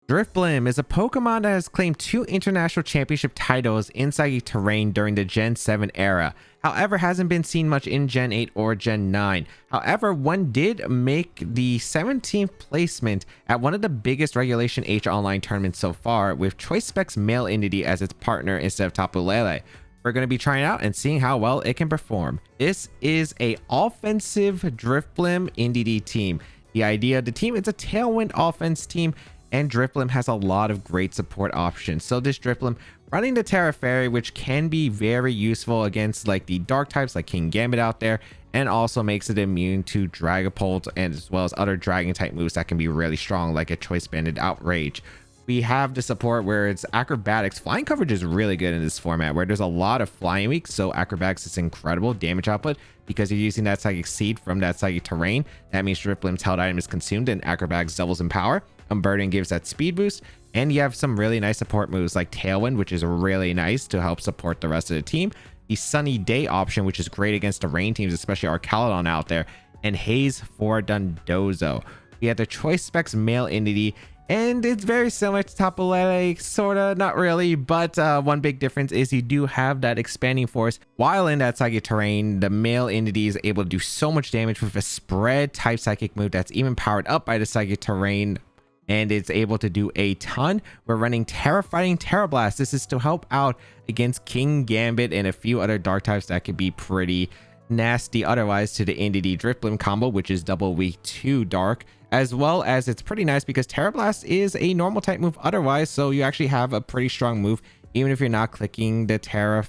Drifblim is a Pokemon that has claimed 2 international championship titles in Psychic Terrain during the Gen 7 era. However, hasn't been seen much in Gen 8 or Gen 9. However, one did make the 17th placement at one of the biggest Regulation H online tournaments so far, with Choice Specs Male Indeedee as its partner instead of Tapu Lele. We're going to be trying out and seeing how well it can perform. This is a offensive Drifblim Indeedee team. The idea of the team, it's a tailwind offense team, and Drifblim has a lot of great support options. So this Drifblim running the Terra Fairy, which can be very useful against like the dark types like King Gambit out there, and also makes it immune to Dragapult and as well as other dragon type moves that can be really strong, like a Choice Banded Outrage. We have the support where it's acrobatics. Flying coverage is really good in this format where there's a lot of flying weeks, so acrobatics is incredible damage output because you're using that psychic seed from that psychic terrain. That means Drifblim's held item is consumed and acrobatics doubles in power. Unburden gives that speed boost, and you have some really nice support moves like Tailwind, which is really nice to help support the rest of the team. The Sunny Day option, which is great against the rain teams, especially Arcalodon out there, and Haze for Dondozo. We have the Choice Specs Male Indeedee, and it's very similar to Tapu Lele, sorta, not really, but one big difference is you do have that expanding force. While in that psychic terrain, the male Indeedee is able to do so much damage with a spread type psychic move that's even powered up by the psychic terrain, and it's able to do a ton. We're running Terrifying Terra Blast. This is to help out against King Gambit and a few other dark types that could be pretty nasty otherwise to the Indeedee Drifblim combo, which is double weak to dark, as well as it's pretty nice because Terra Blast is a normal type move otherwise, so you actually have a pretty strong move. Even if you're not clicking the Terra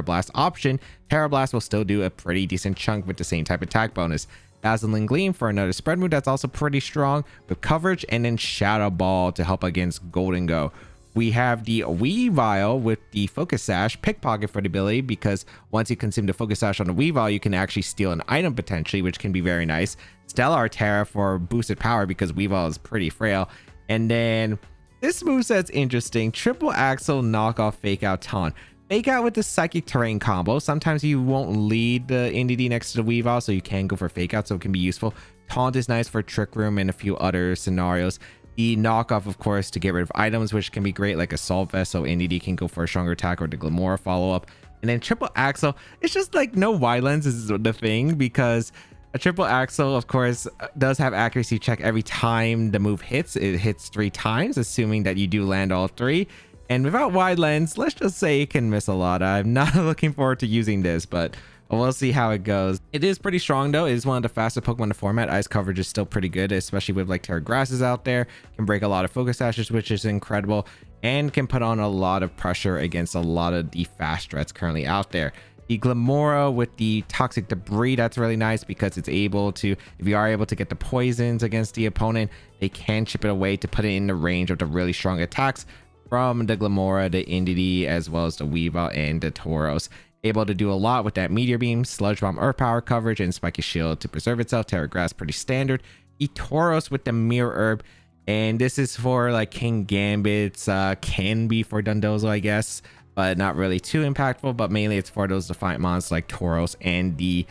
Blast option, Terra Blast will still do a pretty decent chunk with the same type attack bonus. Dazzling Gleam for another spread move that's also pretty strong with coverage, and then Shadow Ball to help against Golden Go. We have the Weavile with the Focus Sash, Pickpocket for the ability, because once you consume the Focus Sash on the Weavile, you can actually steal an item potentially, which can be very nice. Stellar Terra for boosted power because Weavile is pretty frail. And then this moveset's interesting. Triple Axle Knockoff Fake Out Taunt. Fake Out with the Psychic Terrain combo. Sometimes you won't lead the Indeedee next to the Weavile, so you can go for Fake Out, so it can be useful. Taunt is nice for Trick Room and a few other scenarios. The knockoff, of course, to get rid of items, which can be great, like Assault Vest, so Indeedee can go for a stronger attack, or the Glamora follow-up. And then Triple Axle, it's just like no wide lens is the thing, because a Triple Axle, of course, does have accuracy check every time the move hits. It hits 3 times, assuming that you do land all 3. And without wide lens, let's just say it can miss a lot. I'm not looking forward to using this, but we'll see how it goes. It is pretty strong though. It is one of the fastest Pokemon in the format. Ice coverage is still pretty good, especially with like Terra Grasses out there. Can break a lot of Focus Sashes, which is incredible, and can put on a lot of pressure against a lot of the fast threats currently out there. The Glamora with the Toxic Debris, that's really nice because it's able to, if you are able to get the poisons against the opponent, they can chip it away to put it in the range of the really strong attacks from the Glamora, the Indeedee, as well as the Weavile and the Tauros. Able to do a lot with that Meteor Beam, Sludge Bomb, Earth Power coverage, and Spiky Shield to preserve itself. Terra Grass pretty standard. The Tauros with the Mirror Herb, and this is for like King Gambits, can be for Dondozo, I guess, but not really too impactful. But mainly it's for those Defiant monsters like Tauros and the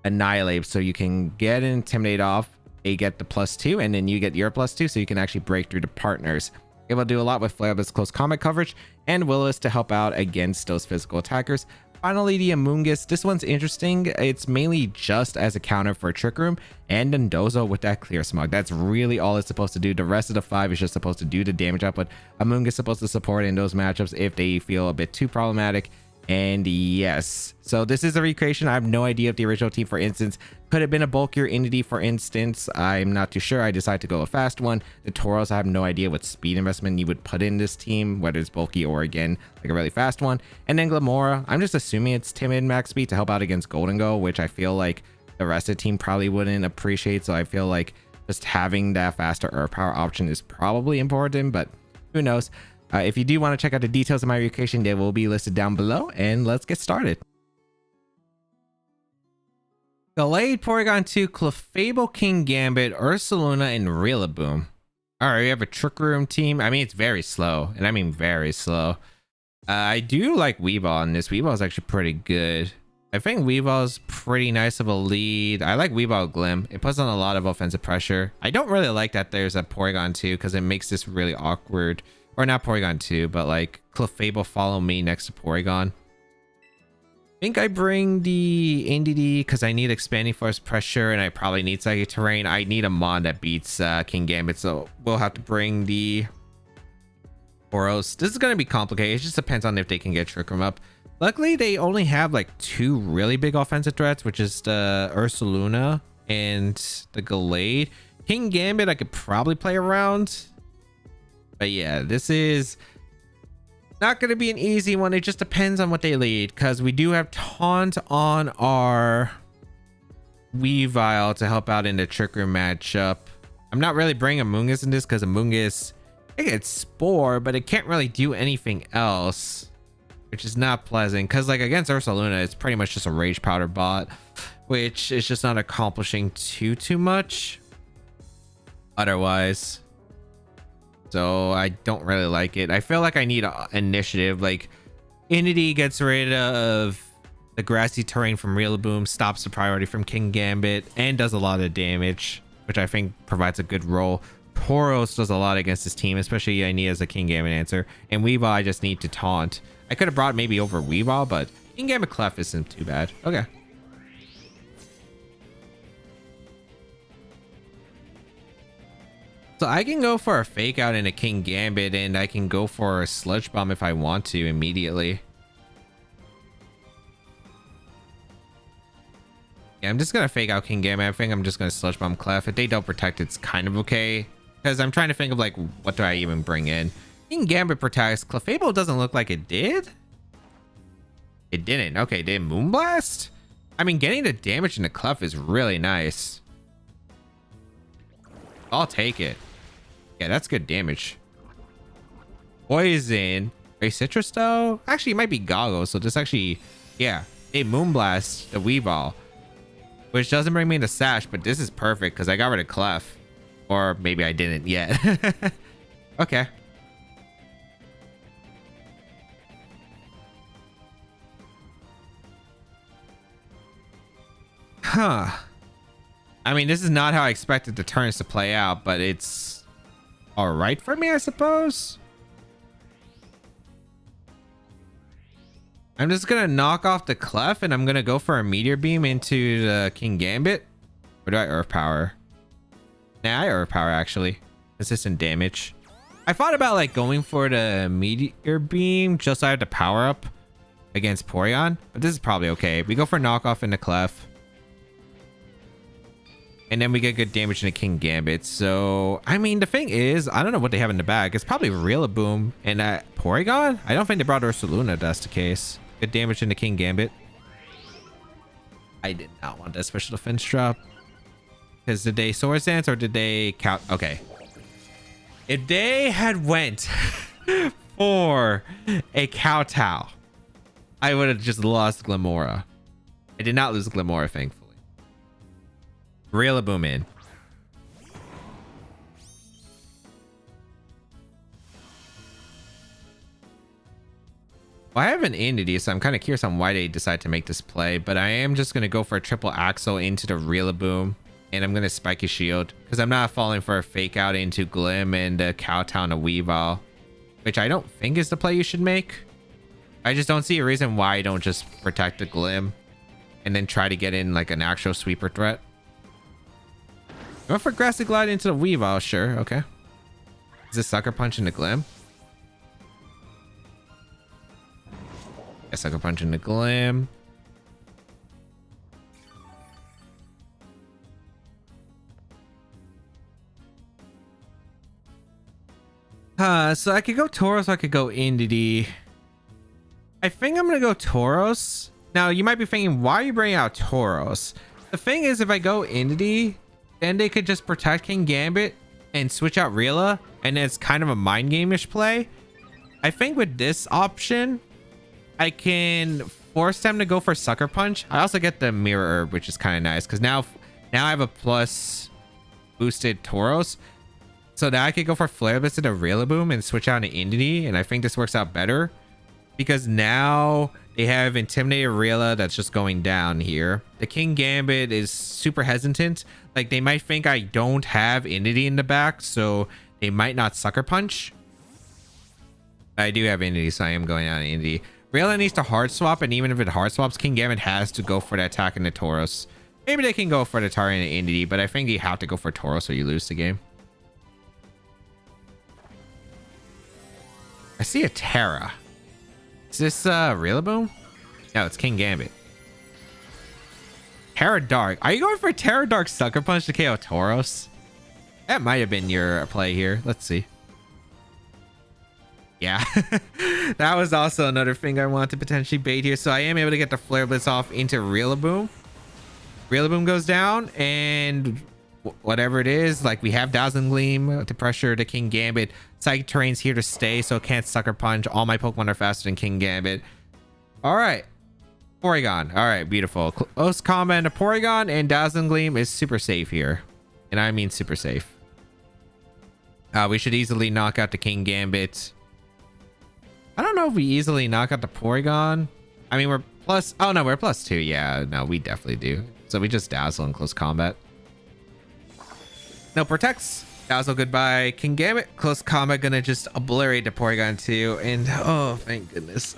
Annihilate, so you can get an Intimidate off. They get the +2, and then you get your +2, so you can actually break through the partners. Able to do a lot with Flare Blitz close combat coverage, and Willis to help out against those physical attackers. Finally, the Amoonguss. This one's interesting. It's mainly just as a counter for Trick Room and Dondozo with that Clear Smog. That's really all it's supposed to do. The rest of the 5 is just supposed to do the damage output. Amoonguss is supposed to support in those matchups if they feel a bit too problematic. And yes, so this is a recreation. I have no idea if the original team, for instance, could have been a bulkier Indeedee, for instance. I'm not too sure. I decided to go a fast one. The Tauros, I have no idea what speed investment you would put in this team, whether it's bulky or again like a really fast one. And then Glamora, I'm just assuming it's timid max speed to help out against Golden Go, which I feel like the rest of the team probably wouldn't appreciate. So I feel like just having that faster Earth Power option is probably important, but who knows. If you do want to check out the details of my recreation, they will be listed down below, and let's get started. Gallade, Porygon 2, Clefable, King Gambit, Ursaluna, and Rillaboom. All right, we have a Trick Room team. I mean, it's very slow, and I mean very slow. I do like Weavile on this. Weavile is actually pretty good. I think Weavile's pretty nice of a lead. I like Weavile Glim. It puts on a lot of offensive pressure. I don't really like that there's a Porygon 2 because it makes this really awkward. Or not Porygon 2, but like Clefable follow me next to Porygon. I think I bring the Indeedee because I need expanding force pressure and I probably need psychic terrain. I need a mon that beats King Gambit, so we'll have to bring the Tauros. This is going to be complicated. It just depends on if they can get Trick Room up. Luckily, they only have like 2 really big offensive threats, which is the Ursaluna and the Gallade. King Gambit, I could probably play around. But yeah, this is not going to be an easy one. It just depends on what they lead, because we do have Taunt on our Weavile to help out in the Trick Room matchup. I'm not really bringing Amoonguss in this because Amoonguss, it gets Spore, but it can't really do anything else, which is not pleasant, because like against Ursaluna, it's pretty much just a Rage Powder bot, which is just not accomplishing too much otherwise. So I don't really like it. I feel like I need an initiative. Like Indeedee gets rid of the grassy terrain from Rillaboom, stops the priority from King Gambit, and does a lot of damage, which I think provides a good role. Tauros does a lot against this team, especially I need as a King Gambit answer. And Weavile, I just need to taunt. I could have brought maybe over Weavile, but King Gambit Clef isn't too bad. Okay. So I can go for a Fake Out in a King Gambit, and I can go for a Sludge Bomb if I want to immediately. Yeah, I'm just going to Fake Out King Gambit. I think I'm just going to Sludge Bomb Clef. If they don't protect, it's kind of okay. Because I'm trying to think of like, what do I even bring in? King Gambit protects. Clefable doesn't look like it did. It didn't. Okay, did Moonblast? I mean, getting the damage in the Clef is really nice. I'll take it. Yeah, that's good damage. Poison. A Citrus though? Actually, it might be Goggle. So this actually, yeah. A Moonblast, the Weavile. Which doesn't bring me into Sash, but this is perfect because I got rid of Clef. Or maybe I didn't yet. Okay. Huh. I mean, this is not how I expected the turns to play out, but it's all right for me, I suppose. I'm just gonna knock off the Clef, and I'm gonna go for a Meteor Beam into the King Gambit. Or do I Earth Power? Nah, I Earth Power actually. Consistent damage. I thought about like going for the Meteor Beam just so I have to power up against Porygon, but this is probably okay. We go for knockoff into Clef. And then we get good damage in the King Gambit. So, I mean, the thing is, I don't know what they have in the bag. It's probably Rillaboom and Porygon. I don't think they brought Ursaluna if that's the case. Good damage in the King Gambit. I did not want that special defense drop. Because did they Swords Dance or did they count? Okay. If they had went for a Kowtow, I would have just lost Glimmora. I did not lose Glimmora, thankfully. Rillaboom in. Well, I have an Indeedee, so I'm kind of curious on why they decide to make this play, but I am just going to go for a triple axle into the Rillaboom, and I'm going to Spiky Shield, because I'm not falling for a Fake Out into Glim and a Kowtow and a Weavile, which I don't think is the play you should make. I just don't see a reason why you don't just protect the Glim and then try to get in like an actual sweeper threat. Go for Grassy Glide into the Weavile, sure, okay. Is this Sucker Punch into Glim? Yeah, Sucker Punch into Glim. So I could go Tauros, I could go Indeedee. I think I'm gonna go Tauros. Now you might be thinking, why are you bringing out Tauros? The thing is, if I go Indeedee, then they could just protect King Gambit and switch out Rilla, and it's kind of a mind game-ish play. I think with this option, I can force them to go for Sucker Punch. I also get the Mirror Herb, which is kind of nice because now I have a plus boosted Tauros. So now I could go for Flare Blitz into Rillaboom and switch out to Indeedee, and I think this works out better. because now they have Intimidated Rilla that's just going down here. The King Gambit is super hesitant. Like, they might think I don't have Indeedee in the back, so they might not Sucker Punch. I do have Indeedee, so I am going on Indeedee. Rilla needs to hard swap, and even if it hard swaps, King Gambit has to go for the attack in the Tauros. Maybe they can go for the Tari and Indeedee, but I think you have to go for Tauros or you lose the game. I see a Terra. Is this Rillaboom? No, it's King Gambit. Terra Dark. Are you going for Terra Dark Sucker Punch to KO Tauros? That might have been your play here. Let's see. Yeah. That was also another thing I wanted to potentially bait here. So I am able to get the Flare Blitz off into Rillaboom. Rillaboom goes down, and whatever it is, like, we have Dazzling Gleam to pressure the King Gambit. Psychic Terrain's here to stay, so it can't Sucker Punch. All my Pokemon are faster than King Gambit. All right. Porygon. All right, beautiful. Close combat to Porygon, and Dazzling Gleam is super safe here. And I mean super safe. We should easily knock out the King Gambit. I don't know if we easily knock out the Porygon. I mean, we're plus... Oh, no, we're +2. Yeah, no, we definitely do. So we just Dazzle in close combat. No protects. Dazzle goodbye. King Gambit. Close combat gonna just obliterate the Porygon too. And oh, thank goodness.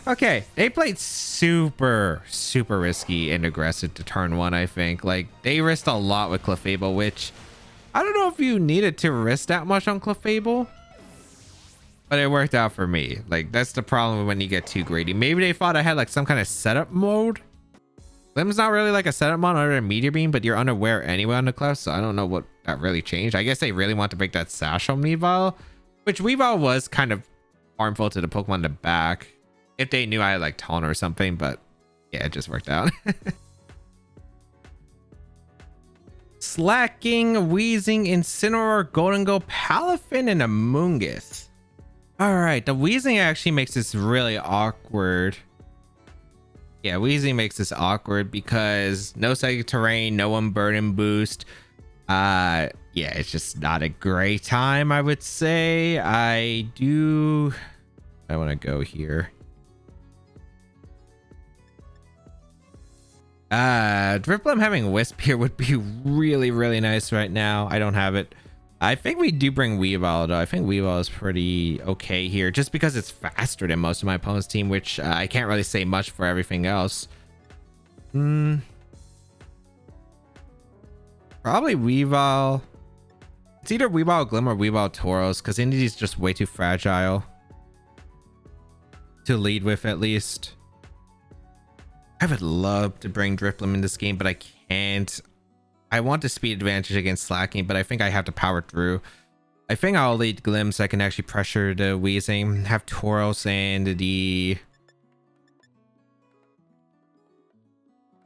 Okay, they played super risky and aggressive to turn one, I think. Like, they risked a lot with Clefable, which I don't know if you needed to risk that much on Clefable, but it worked out for me. Like, that's the problem when you get too greedy. Maybe they thought I had like some kind of setup mode. Glim's not really like a setup mode other than Meteor Beam, but you're unaware anyway on the Clef, so I don't know what that really changed. I guess they really want to break that Sash on Weavile, which Weavile was kind of harmful to the Pokemon in the back if they knew I had like Taunt or something, but yeah, it just worked out. Slacking, Wheezing, Incineroar, Golden Go, Palafin, and Amoonguss. All right, the Wheezing actually makes this really awkward. Yeah, Wheezing makes this awkward because no Psychic Terrain, no Unburden boost. Yeah, it's just not a great time, I would say. I want to go here. Drifblim having Wisp here would be really nice right now. I don't have it. I think we do bring Weavile, though. I think Weavile is pretty okay here, just because it's faster than most of my opponent's team, which I can't really say much for everything else. Probably Weavile. It's either Weavile Glim or Weavile Tauros, because Indeedee's just way too fragile to lead with, at least. I would love to bring Drifblim in this game, but I can't. I want the speed advantage against Slacking, but I think I have to power through. I think I'll lead Glim so I can actually pressure the Wheezing, have Tauros and the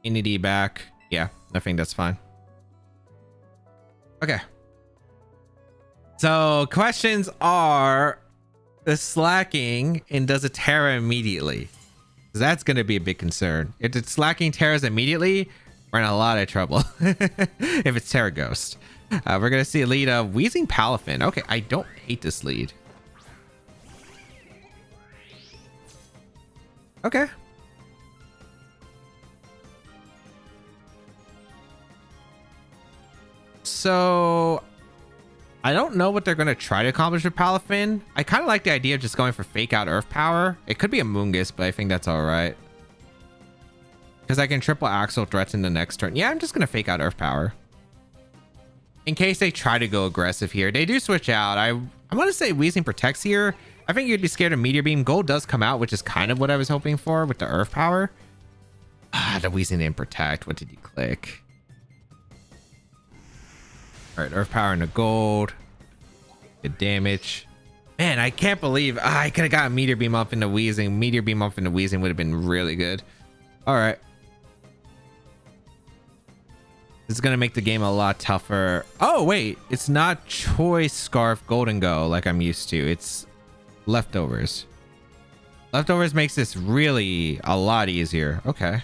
Indeedee back. Yeah, I think that's fine. Okay. So questions are the Slacking and does it Terra immediately? That's going to be a big concern. If it's Slacking Terras immediately, we're in a lot of trouble. If it's Terra Ghost. We're going to see a lead of Wheezing Palafin. Okay, I don't hate this lead. Okay. So I don't know what they're going to try to accomplish with Palafin. I kind of like the idea of just going for Fake Out Earth Power. It could be a Amoonguss, but I think that's all right. Because I can triple Axle threaten the next turn. Yeah, I'm just going to Fake Out Earth Power. In case they try to go aggressive here. They do switch out. I want to say Wheezing protects here. I think you'd be scared of Meteor Beam. Gold does come out, which is kind of what I was hoping for with the Earth Power. The Wheezing didn't protect. What did you click? All right, Earth Power into Gold. Good damage. Man, I can't believe I could have got Meteor Beam up into Wheezing. Meteor Beam up into Wheezing would have been really good. All right. This is going to make the game a lot tougher. Oh, wait. It's not Choice Scarf Golden Go like I'm used to. It's Leftovers. Leftovers makes this really a lot easier. Okay.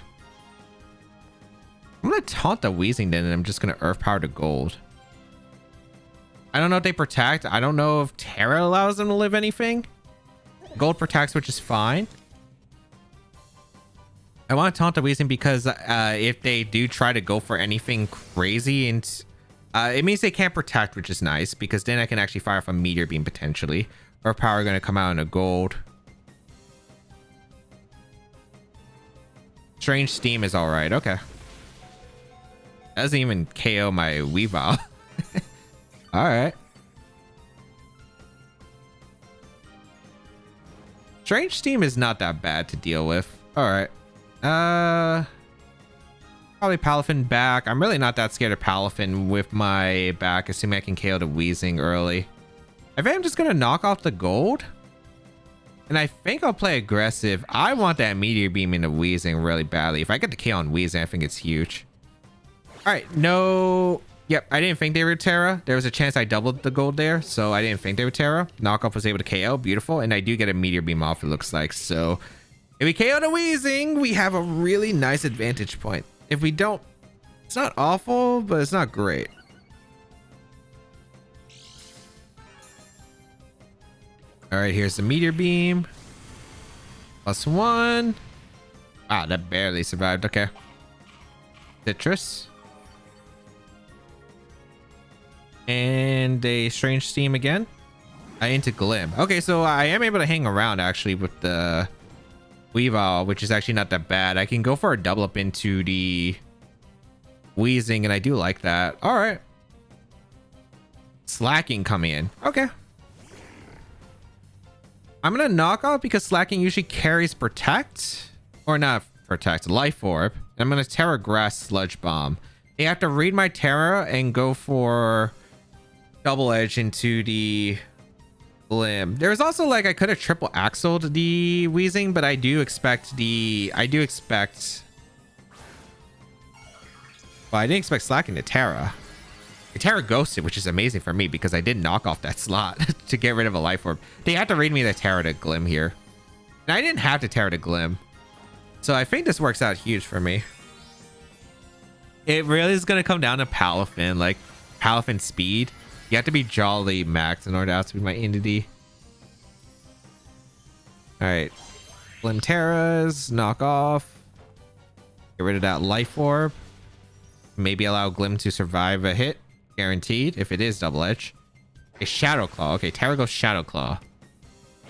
I'm going to taunt the Wheezing then, and I'm just going to Earth Power to Gold. I don't know if they protect. I don't know if Terra allows them to live anything. Gold protects, which is fine. I want to taunt the Weezing because if they do try to go for anything crazy, and it means they can't protect, which is nice because then I can actually fire off a Meteor Beam potentially. Or power going to come out in a gold. Strange Steam is all right. Okay. Doesn't even KO my Weavile. All right. Strange Steam is not that bad to deal with. All right. Probably Palafin back. I'm really not that scared of Palafin with my back, assuming I can KO the Weezing early. I think I'm just gonna knock off the gold. And I think I'll play aggressive. I want that Meteor Beam into Weezing really badly. If I get the KO on Weezing, I think it's huge. All right, no. Yep, I didn't think they were Terra. There was a chance I doubled the gold there, so I didn't think they were Terra. Knockoff was able to KO, beautiful. And I do get a Meteor Beam off, it looks like. So if we KO the Weezing, we have a really nice advantage point. If we don't, it's not awful, but it's not great. All right, here's the Meteor Beam. +1. Ah, that barely survived. Okay. Citrus. And a Strange Steam again. Into Glim. Okay, so I am able to hang around actually with the Weavile, which is actually not that bad. I can go for a double up into the Weezing, and I do like that. All right. Slacking coming in. Okay. I'm going to knock off because Slacking usually carries Protect. Or not Protect, Life Orb. I'm going to Terra Grass Sludge Bomb. They have to read my Terra and go for Double Edge into the Glim. There's also like I could have triple axled the Weezing, but I do expect well, I didn't expect Slacking to Terra. Terra ghosted, which is amazing for me because I did knock off that slot to get rid of a Life Orb. They had to read me the Terra to Glim here. And I didn't have to Terra to Glim. So I think this works out huge for me. It really is going to come down to Palafin, like Palafin speed. You have to be jolly maxed in order to outspeed my Indeedee. Alright. Glim Terras, knock off. Get rid of that Life Orb. Maybe allow Glim to survive a hit. Guaranteed, if it is Double Edge. A Shadow Claw. Okay, Terra goes Shadow Claw.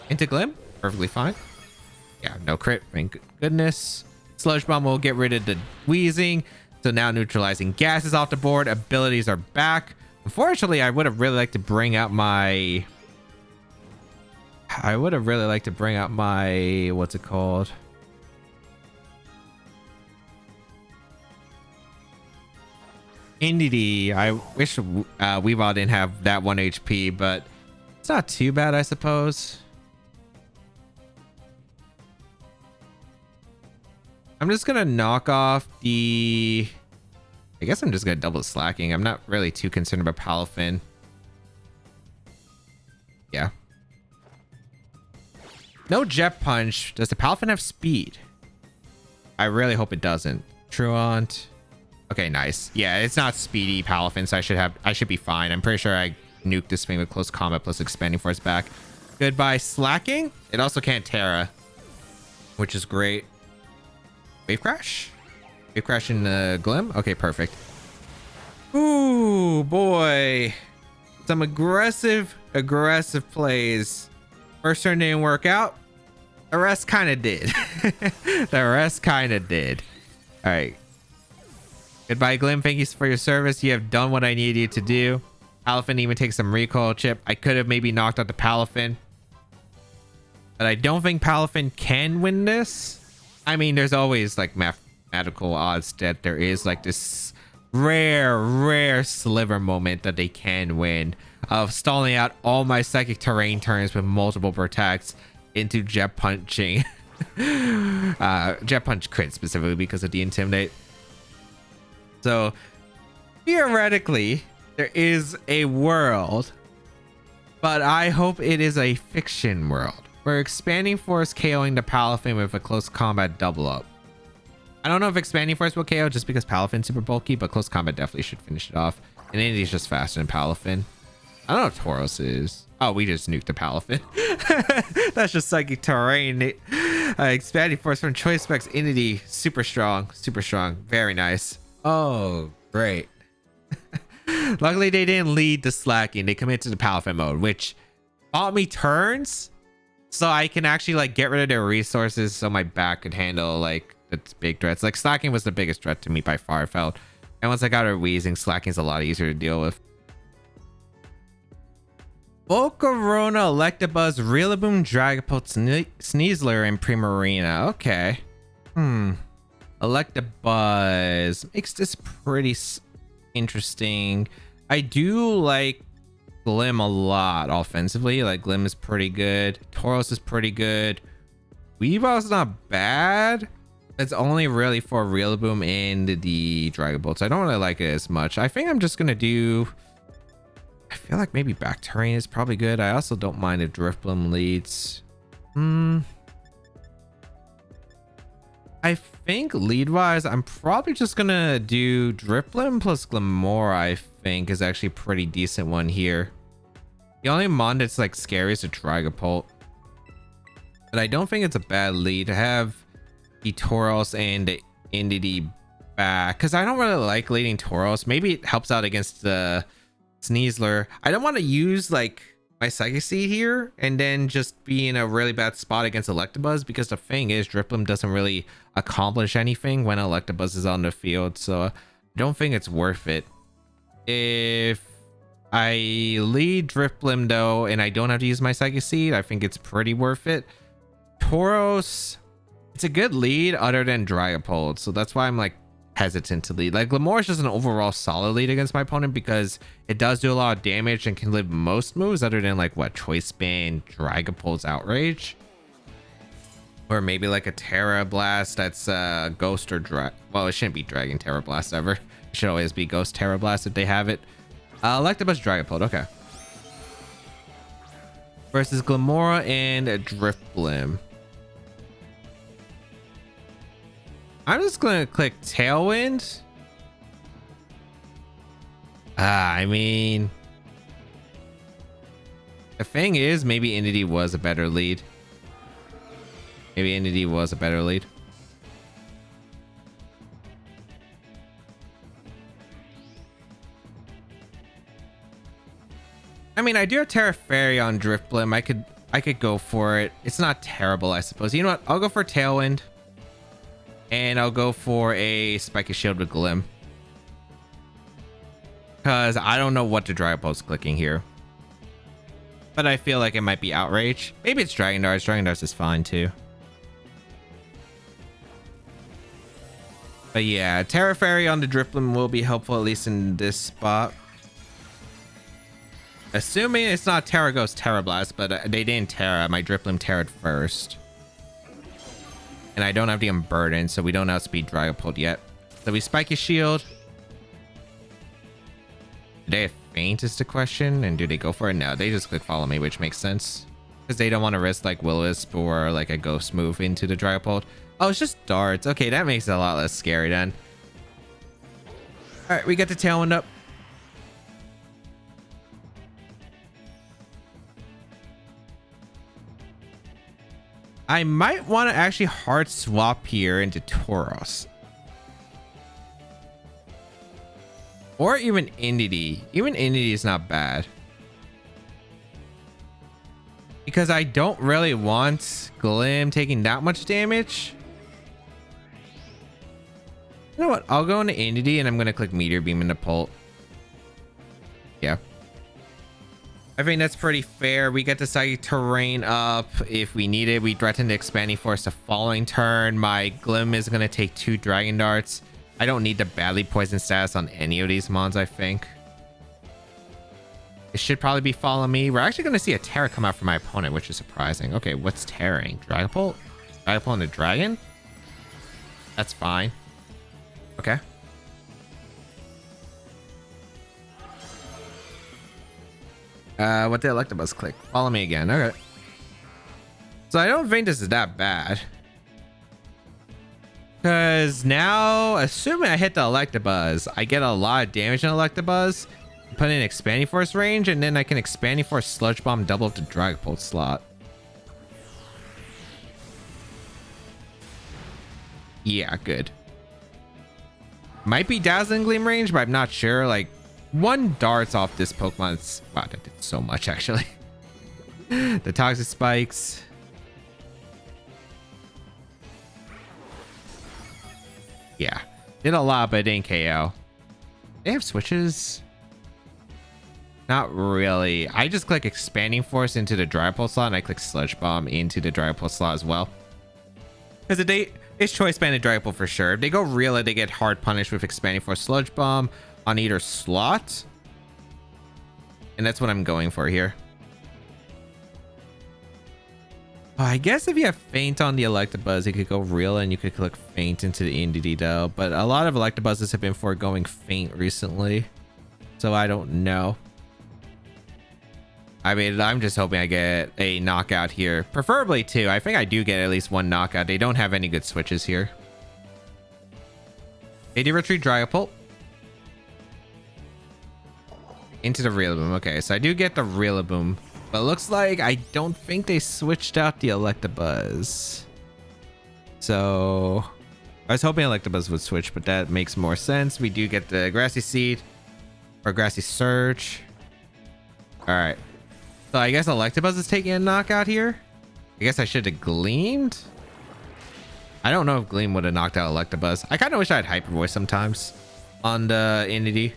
Into Glim. Perfectly fine. Yeah, no crit. Thank goodness. Sludge Bomb will get rid of the Weezing. So now neutralizing gas is off the board. Abilities are back. Unfortunately, I would have really liked to bring out my... What's it called? Indeedee. I wish Weavile didn't have that 1 HP, but it's not too bad, I suppose. I'm just gonna knock off the... I guess I'm just gonna double Slacking. I'm not really too concerned about Palafin. Yeah. No Jet Punch. Does the Palafin have speed? I really hope it doesn't. Truant. Okay, nice. Yeah, it's not speedy Palafin, so I should be fine. I'm pretty sure I nuked this thing with Close Combat plus Expanding Force back. Goodbye Slacking. It also can't Terra, which is great. Wave Crash? Wave Crash in the Glim? Okay, perfect. Ooh, boy. Some aggressive plays. First turn didn't work out. The rest kind of did. All right. Goodbye, Glim. Thank you for your service. You have done what I needed you to do. Palafin even takes some recoil chip. I could have maybe knocked out the Palafin. But I don't think Palafin can win this. I mean, there's always like mathematical odds that there is like this rare sliver moment that they can win of stalling out all my Psychic Terrain turns with multiple protects into Jet Punching. Jet Punch crit specifically because of the Intimidate. So theoretically, there is a world, but I hope it is a fiction world. Where Expanding Force KOing the Palafin with a Close Combat double up. I don't know if Expanding Force will KO just because Palafin's super bulky, but Close Combat definitely should finish it off. And Indeedee's just faster than Palafin. I don't know if Tauros is. Oh, we just nuked the Palafin. That's just Psychic Terrain. Expanding Force from Choice Specs Indeedee. Super strong. Super strong. Very nice. Oh, great. Luckily, they didn't lead the slacking. They committed to the Palafin mode, which bought me turns so I can actually like get rid of their resources so my back could handle like the big threats. Like slacking was the biggest threat to me by far, I felt. And once I got her wheezing, slacking's a lot easier to deal with. Volcarona, Electabuzz, Rillaboom, Dragapult, Sneasler, and Primarina. Okay. Electabuzz makes this pretty interesting. I do like Glim a lot offensively. Like Glim is pretty good. Tauros is pretty good. Weavile's not bad. It's only really for Rillaboom and the Dragapult. So I don't really like it as much. I think I'm just gonna do. I feel like maybe back terrain is probably good. I also don't mind if Drifblim leads. I think lead wise, I'm probably just gonna do Drifblim plus Glimmora. I think is actually a pretty decent one here. The only mon that's like scary is the Dragapult, but I don't think it's a bad lead to have the Tauros and the Indeedee back, because I don't really like leading Tauros. Maybe it helps out against the Sneasler. I don't want to use like my Psychic Seed here and then just be in a really bad spot against Electabuzz, because the thing is Drifblim doesn't really accomplish anything when Electabuzz is on the field, so I don't think it's worth it. If I lead Drifblim though and I don't have to use my Psychic Seed, I think it's pretty worth it. Tauros, it's a good lead other than Dragapult, so that's why I'm like hesitant to lead. Like Glimmora is just an overall solid lead against my opponent because it does do a lot of damage and can live most moves other than like what Choice Band, Dragapult's Outrage, or maybe like a Terra Blast that's Ghost or well, it shouldn't be Dragon Terra Blast ever. It should always be Ghost Terra Blast if they have it. Electabuzz, Dragapult, okay. Versus Glimmora and Drifblim. I'm just gonna click Tailwind. I mean, the thing is, maybe Indeedee was a better lead. Maybe Indeedee was a better lead. I mean, I do have Terra Fairy on Drifblim. I could go for it. It's not terrible, I suppose. You know what? I'll go for Tailwind. And I'll go for a Spiky Shield with Glim, because I don't know what the Dragapult's clicking here. But I feel like it might be Outrage. Maybe it's Dragon Darts. Dragon Darts is fine too. But yeah, Terra Fairy on the Drifblim will be helpful, at least in this spot. Assuming it's not Terra Ghost Terra Blast, but they didn't Terra. My Drifblim Terra'd first. And I don't have the Unburden, so we don't outspeed Dragapult yet. So we Spiky Shield. Do they have Faint is the question? And do they go for it? No, they just click Follow Me, which makes sense. Because they don't want to risk like Will-O-Wisp or like a Ghost move into the Dragapult. Oh, it's just Darts. Okay, that makes it a lot less scary then. Alright, we get the Tailwind up. I might want to actually hard swap here into Tauros. Or even Indeedee. Even Indeedee is not bad. Because I don't really want Glim taking that much damage. You know what? I'll go into Indeedee and I'm going to click Meteor Beam into Pult. Yeah. I think that's pretty fair. We get the Psychic Terrain up if we need it. We threaten the Expanding Force the following turn. My Glim is going to take 2 Dragon Darts. I don't need the badly poison status on any of these mons, I think. It should probably be Follow Me. We're actually going to see a Terra come out for my opponent, which is surprising. Okay, what's Terraing? Dragapult? Dragapult and a Dragon? That's fine. Okay. What did Electabuzz click? Follow Me again. Okay. So I don't think this is that bad. Because now, assuming I hit the Electabuzz, I get a lot of damage on Electabuzz. put in Expanding Force range, and then I can Expanding Force Sludge Bomb double up the Dragapult slot. Yeah, good. Might be Dazzling Gleam range, but I'm not sure. Like, one darts off this Pokemon. Wow, that did so much, actually. The Toxic Spikes. Yeah, did a lot, but it didn't KO. They have switches? Not really. I just click Expanding Force into the Dragapult slot, and I click Sludge Bomb into the Dragapult slot as well. Because it's Choice Band and Dragapult for sure. If they go real, they get hard punished with Expanding Force Sludge Bomb on either slot. And that's what I'm going for here. Oh, I guess if you have Faint on the Electabuzz, you could go real and you could click Faint into the Indeedee though. But a lot of Electabuzzes have been foregoing Faint recently. So I don't know. I mean, I'm just hoping I get a knockout here. Preferably two. I think I do get at least one knockout. They don't have any good switches here. They do retreat Dragapult. Into the Rillaboom. Okay, so I do get the Rillaboom. But it looks like I don't think they switched out the Electabuzz. So I was hoping Electabuzz would switch, but that makes more sense. We do get the Grassy Seed or Grassy Surge. All right. So I guess Electabuzz is taking a knockout here. I guess I should have Gleamed. I don't know if Gleam would have knocked out Electabuzz. I kind of wish I had Hyper Voice sometimes on the Indeedee.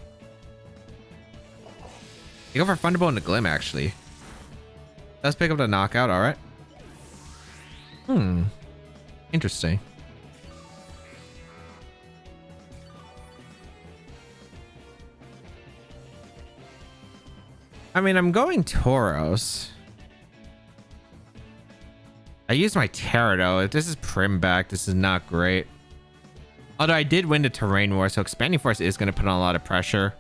You go for Thunderbolt and the Glim, actually. Let's pick up the knockout. All right. Interesting. I mean, I'm going Tauros. I used my Terrado. This is Prim back. This is not great. Although I did win the Terrain War, so Expanding Force is going to put on a lot of pressure.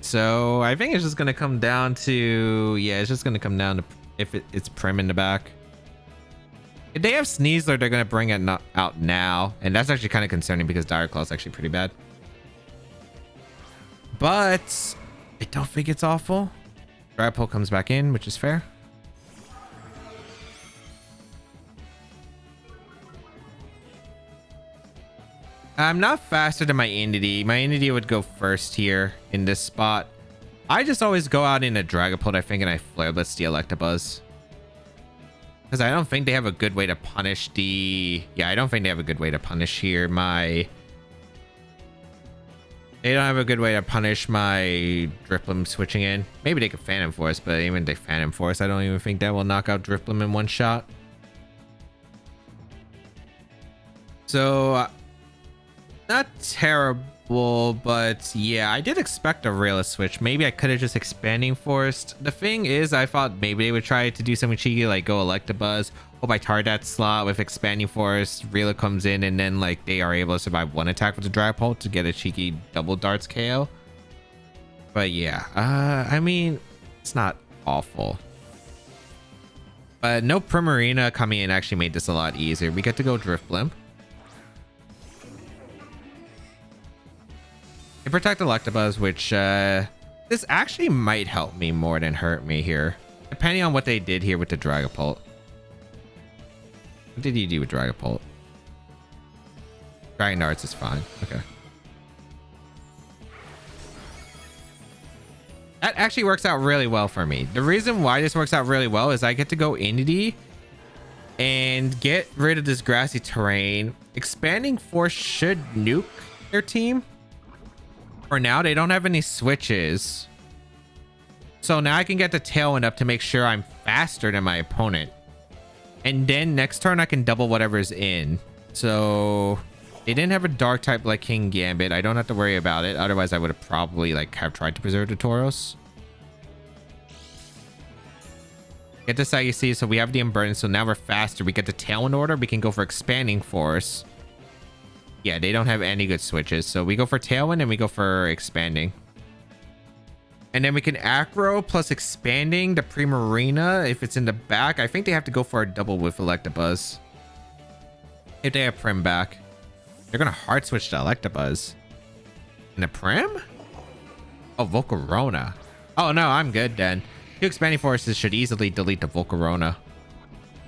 So I think it's just going to come down to... Yeah, it's just going to come down to if it's Prim in the back. If they have Sneasler, they're going to bring it out now. And that's actually kind of concerning because Dire Claw is actually pretty bad. But I don't think it's awful. Dragapult comes back in, which is fair. I'm not faster than my Indeedee. My Indeedee would go first here in this spot. I just always go out in a Dragapult, I think, and I Flare Blitz the Electabuzz. Because I don't think they have a good way to punish the... Yeah, I don't think they have a good way to punish here my... They don't have a good way to punish my Drifblim switching in. Maybe they could Phantom Force, but even if they Phantom Force, I don't even think that will knock out Drifblim in one shot. So... Not terrible, but yeah, I did expect a Realist switch. Maybe I could have just Expanding Forced. The thing is, I thought maybe they would try to do something cheeky, like go Electabuzz. Hope I target that slot with Expanding Force. Reela comes in, and then like they are able to survive one attack with the Dragapult to get a cheeky double darts KO. But yeah, I mean, it's not awful. But no Primarina coming in actually made this a lot easier. We get to go Drifblim. Protect Electabuzz, which this actually might help me more than hurt me here, depending on what they did here with the Dragapult. What did you do with Dragapult? Dragon Darts is fine. Okay. That actually works out really well for me. The reason why this works out really well is I get to go Indeedee and get rid of this grassy terrain. Expanding Force should nuke their team. For now, they don't have any switches. So now I can get the Tailwind up to make sure I'm faster than my opponent. And then next turn, I can double whatever's in. So they didn't have a dark type like King Gambit. I don't have to worry about it. Otherwise, I would have probably have tried to preserve the Tauros. Get the Sagittarius, so we have the Unburden. So now we're faster. We get the Tailwind order. We can go for Expanding Force. Yeah, they don't have any good switches. So we go for Tailwind and we go for Expanding. And then we can Acro plus Expanding the Primarina if it's in the back. I think they have to go for a double with Electabuzz. If they have Prim back. They're gonna hard switch to Electabuzz. And a Prim? Oh, Volcarona. Oh no, I'm good then. Two expanding forces should easily delete the Volcarona.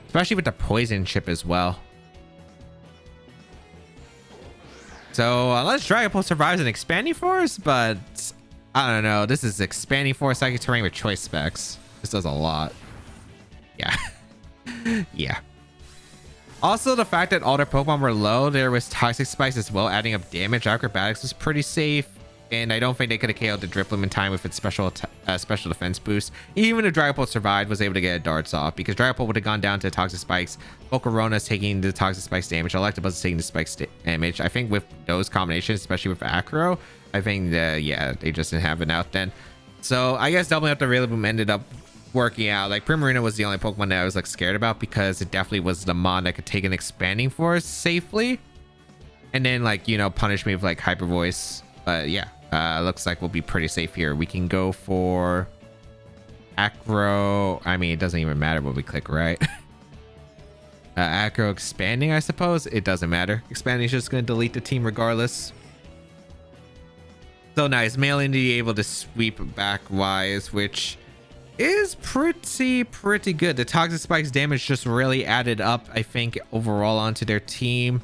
Especially with the poison chip as well. So unless Dragapult survives an expanding force, but I don't know. This is expanding force psychic terrain with choice specs. This does a lot. Yeah. Yeah. Also, the fact that all their Pokemon were low, there was Toxic Spikes as well, adding up damage. Acrobatics was pretty safe. And I don't think they could have KO'd the Drifblim in time with its special defense boost. Even if Dragapult survived, was able to get a darts off because Dragapult would have gone down to Toxic Spikes. Volcarona's taking the Toxic Spikes damage. Electabuzz is taking the Spikes damage. I think with those combinations, especially with Acro, I think that, yeah, they just didn't have it out then. So I guess doubling up the Rillaboom ended up working out. Like Primarina was the only Pokemon that I was like scared about because it definitely was the Mon that could take an expanding force safely. And then like, you know, punish me with like Hyper Voice. But yeah. Looks like we'll be pretty safe here. We can go for Acro. I mean, it doesn't even matter what we click, right? Acro expanding, I suppose. It doesn't matter. Expanding is just going to delete the team regardless. So nice. Male Indeedee able to sweep back wise, which is pretty good. The Toxic Spikes damage just really added up, I think, overall onto their team.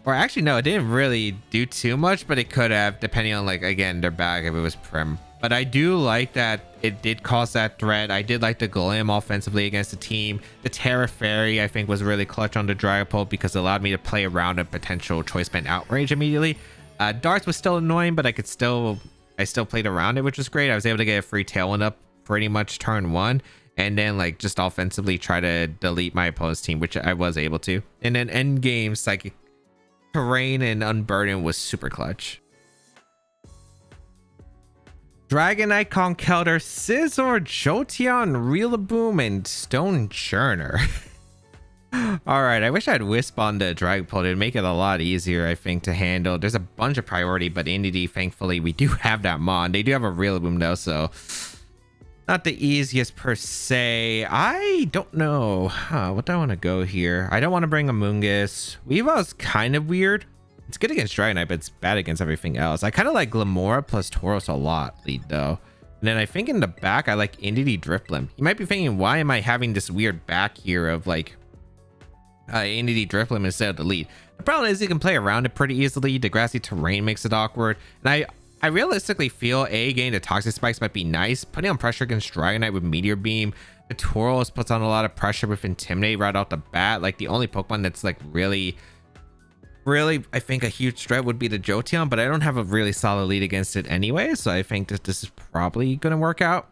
Or actually, no, it didn't really do too much, but it could have, depending on, like, again, their bag if it was Prim. But I do like that it did cause that threat. I did like the Glim offensively against the team. The Terra Fairy, I think, was really clutch on the Dragapult because it allowed me to play around a potential Choice Band Outrage immediately. Darts was still annoying, but I still played around it, which was great. I was able to get a free Tailwind up pretty much turn one. And then, like, just offensively try to delete my opponent's team, which I was able to. And then endgame Psychic Terrain and Unburden was super clutch. Dragonite, Conkeldurr, Scizor, Jolteon, Rillaboom, and Stonjourner. Alright, I wish I had Wisp on the Dragapult. It'd make it a lot easier, I think, to handle. There's a bunch of priority, but Indeedee, thankfully, we do have that Mon. They do have a Rillaboom, though, so not the easiest per se. I don't know. What do I want to go here? I don't want to bring Amoonguss. Weavile's kind of weird. It's good against Dragonite, but it's bad against everything else. I kind of like Glamora plus Tauros a lot lead, though. And then I think in the back, I like Indeedee Drifblim. You might be thinking, why am I having this weird back here of like Indeedee Drifblim instead of the lead? The problem is you can play around it pretty easily. The grassy terrain makes it awkward. And I realistically feel getting the Toxic Spikes might be nice. Putting on pressure against Dragonite with Meteor Beam. The Tauros puts on a lot of pressure with Intimidate right off the bat. Like the only Pokemon that's like really, I think a huge threat would be the Jolteon, but I don't have a really solid lead against it anyway. So I think that this is probably going to work out.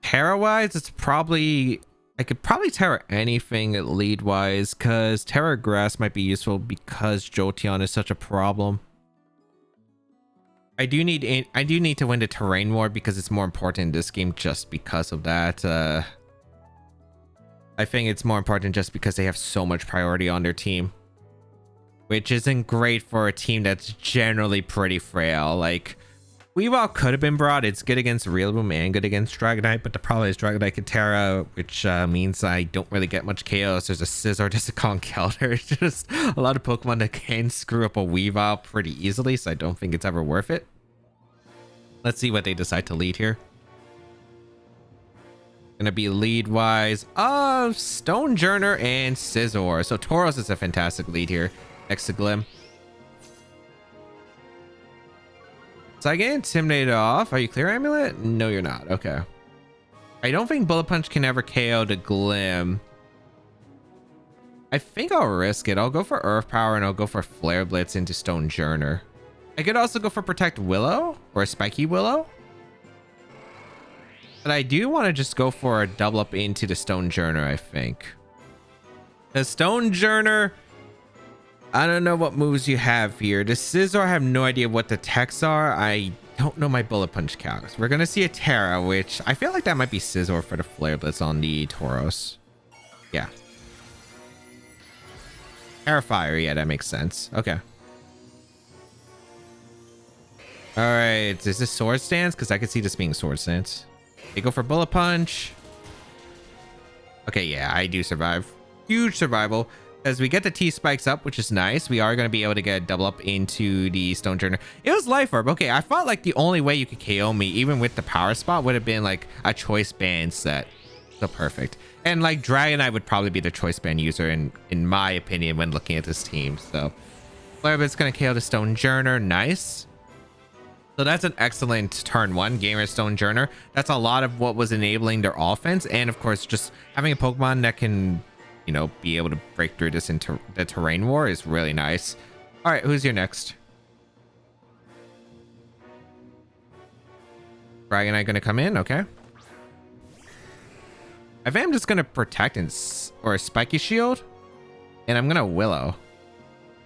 Terra-wise, it's probably, I could probably Terra anything lead-wise because Terra Grass might be useful because Jolteon is such a problem. I do need to win the terrain war because it's more important in this game just because of that. I think it's more important just because they have so much priority on their team, which isn't great for a team that's generally pretty frail. Like Weavile could have been brought. It's good against Rillaboom and good against Dragonite, but the problem is Dragonite can Terra, which means I don't really get much chaos. There's a Scizor, there's a Conkeldurr. There's just a lot of Pokemon that can screw up a Weavile pretty easily, so I don't think it's ever worth it. Let's see what they decide to lead here. Gonna be lead wise of Stonjourner and Scizor. So Tauros is a fantastic lead here next to Glim. So I get intimidated off. Are you clear, Amulet? No, you're not. Okay. I don't think Bullet Punch can ever KO the Glim. I think I'll risk it. I'll go for Earth Power and I'll go for Flare Blitz into Stonjourner. I could also go for Protect Willow or a Spiky Willow. But I do want to just go for a double up into the Stonjourner, I think. The Stonjourner, I don't know what moves you have here. The Scizor, I have no idea what the techs are. I don't know my Bullet Punch calcs. We're going to see a Terra, which I feel like that might be Scizor for the Flare Blitz on the Tauros. Yeah. Terra Fire, yeah, that makes sense. Okay. All right, is this Sword Stance? Because I could see this being Sword Stance. They go for Bullet Punch. Okay, yeah, I do survive. Huge survival. As we get the T spikes up, which is nice, we are going to be able to get a double up into the Stone Journey. It was Life Orb. Okay, I thought like the only way you could KO me, even with the power spot, would have been like a choice band set. So perfect. And like Dragonite would probably be the choice band user in my opinion when looking at this team. So Flarebit's going to KO the Stone Journer. Nice. So that's an excellent turn one, Gamer Stone Journer. That's a lot of what was enabling their offense. And of course, just having a Pokemon that can, you know, be able to break through this into the terrain war is really nice. All right, who's your next? Dragonite going to come in. Okay. I think I'm just going to Protect or Spiky Shield. And I'm going to Willow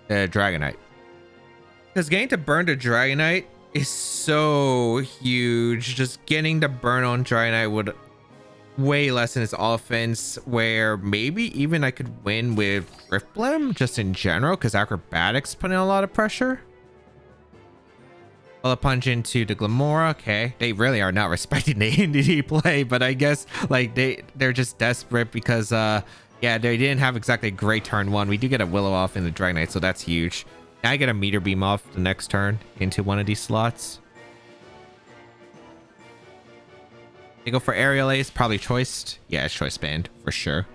the Dragonite. Because getting to burn the Dragonite is so huge. Just getting the burn on Dragonite would way lessen its offense, where maybe even I could win with Drifblim just in general, because Acrobatics put in a lot of pressure. Well, a punch into the Glamora. Okay, they really are not respecting the Indeedee play, but I guess like they're just desperate because yeah, they didn't have exactly a great turn one. We do get a Willow off in the Dragonite, so that's huge. Now I get a Meteor Beam off the next turn into one of these slots. They go for Aerial Ace, probably choiced. Yeah, it's choice band for sure.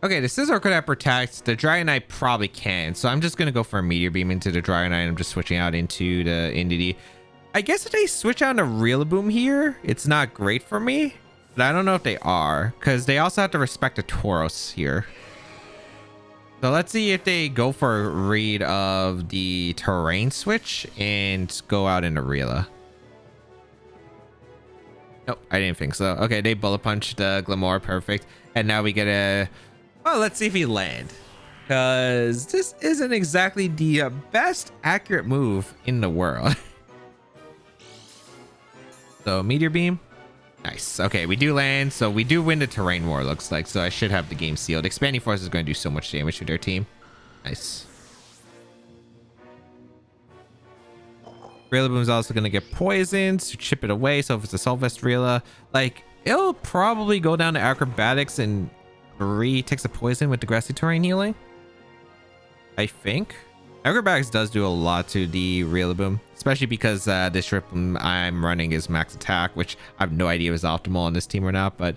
Okay, the Scizor could have Protect. The Dragonite probably can. So I'm just going to go for a Meteor Beam into the Dragonite. I'm just switching out into the Indeedee. I guess if they switch out to Rillaboom here, it's not great for me. But I don't know if they are, because they also have to respect the Tauros here. So let's see if they go for a read of the terrain switch and go out into Rilla. Nope, I didn't think so. Okay, they Bullet Punch the Glamora. Perfect. And now we get a... Well, let's see if he land. Because this isn't exactly the best accurate move in the world. So, Meteor Beam. Nice. Okay, we do land. So, we do win the terrain war, looks like. So, I should have the game sealed. Expanding Force is going to do so much damage to their team. Nice. Rillaboom's also going to get poisoned to chip it away. So, if it's a Solvest Rilla, like, it'll probably go down to Acrobatics and takes a poison with the Grassy Terrain healing. I think. Acrobatics does do a lot to the Rillaboom, especially because this Drifblim I'm running is max attack, which I have no idea is optimal on this team or not, but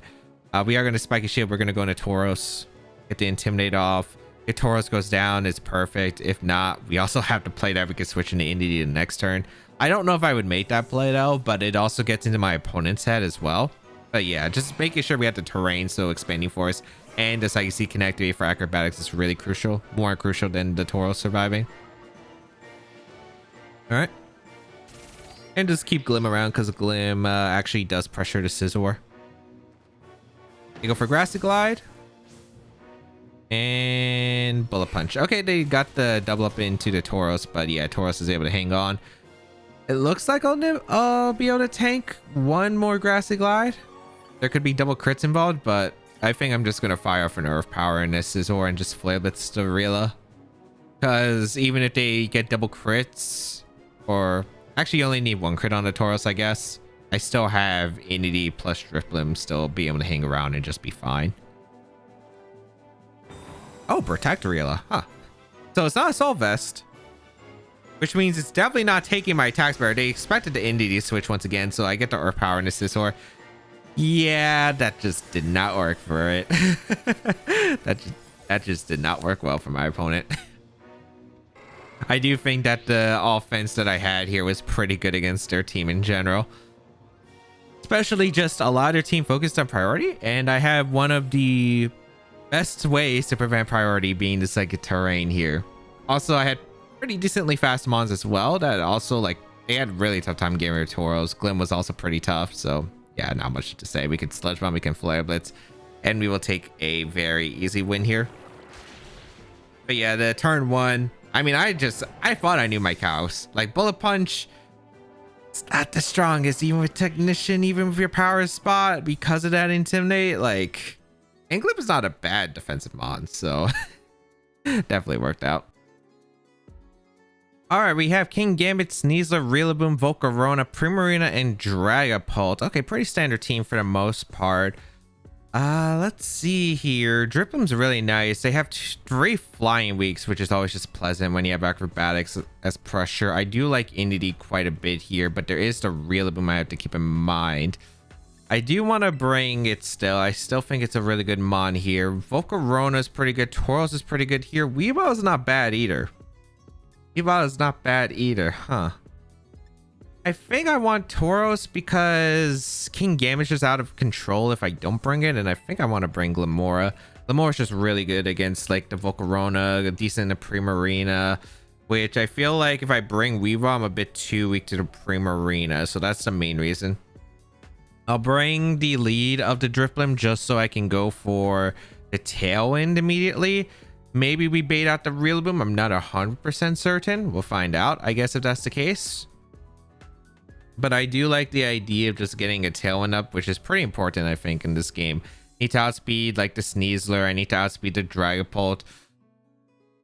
we are going to Spiky Shield. We're going to go into Tauros, get the Intimidate off. If Tauros goes down, it's perfect. If not, we also have to play that. We could switch into Indeedee the next turn. I don't know if I would make that play though, but it also gets into my opponent's head as well. But yeah, just making sure we have the terrain, so Expanding Force and the Psychic connectivity for Acrobatics is really crucial. More crucial than the Tauros surviving. All right. And just keep Glim around because Glim actually does pressure the Scizor. You go for Grassy Glide. And Bullet Punch. Okay, they got the double up into the Tauros, but yeah, Tauros is able to hang on. It looks like I'll be able to tank one more Grassy Glide. There could be double crits involved, but I think I'm just going to fire off an Earth Power in this Scizor and just Flare Blitz to Rilla. Because even if they get double crits, or actually you only need one crit on the Tauros, I guess, I still have Indeedee plus Drifblim still be able to hang around and just be fine. Oh, Protect Rilla. Huh. So it's not a Soul Vest, which means it's definitely not taking my attacks better. They expected the Indeedee switch once again, so I get the Earth Power in the Scizor. Yeah, that just did not work for it. that just did not work well for my opponent. I do think that the offense that I had here was pretty good against their team in general. Especially just a lot of their team focused on priority, and I have one of the best ways to prevent priority being the Psychic Terrain here. Also, I had pretty decently fast mons as well that also, like, they had really tough time getting rid of Tauros. Glim was also pretty tough, so yeah, not much to say. We can Sludge Bomb, we can Flare Blitz, and we will take a very easy win here. But yeah, the turn one, I mean, I thought I knew my cows. Like, Bullet Punch, it's not the strongest, even with Technician, even with your power spot, because of that Intimidate. Like, and Glim is not a bad defensive mon, so definitely worked out. All right, we have King Gambit, Sneasler, Rillaboom, Volcarona, Primarina, and Dragapult. Okay, pretty standard team for the most part. Let's see here. Drifblim's really nice. They have 3 flying weeks, which is always just pleasant when you have acrobatics as pressure. I do like Indeedee quite a bit here, but there is the Rillaboom I have to keep in mind. I do want to bring it still. I still think it's a really good mon here. Volcarona is pretty good. Tauros is pretty good here. Weavile is not bad either. Weavile is not bad either, huh? I think I want Tauros because King Gambit's just out of control if I don't bring it, and I think I want to bring Glimmora. Glimora's just really good against like the Volcarona, decent in the Primarina, which I feel like if I bring Weavile, I'm a bit too weak to the Primarina, so that's the main reason. I'll bring the lead of the Drifblim just so I can go for the Tailwind immediately. Maybe we bait out the Rillaboom. I'm not 100% certain. We'll find out, I guess, if that's the case. But I do like the idea of just getting a Tailwind up, which is pretty important, I think, in this game. Need to outspeed like the Sneasler. I need to outspeed the Dragapult.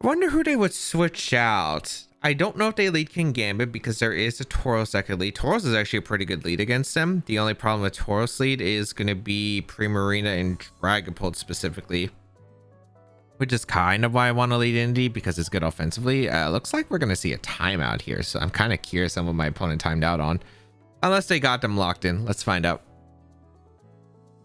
I wonder who they would switch out. I don't know if they lead King Gambit because there is a Tauros that could lead. Tauros is actually a pretty good lead against them. The only problem with Tauros lead is going to be Primarina and Dragapult specifically, which is kind of why I want to lead Indeedee because it's good offensively. Looks like we're going to see a timeout here, so I'm kind of curious on what my opponent timed out on. Unless they got them locked in. Let's find out.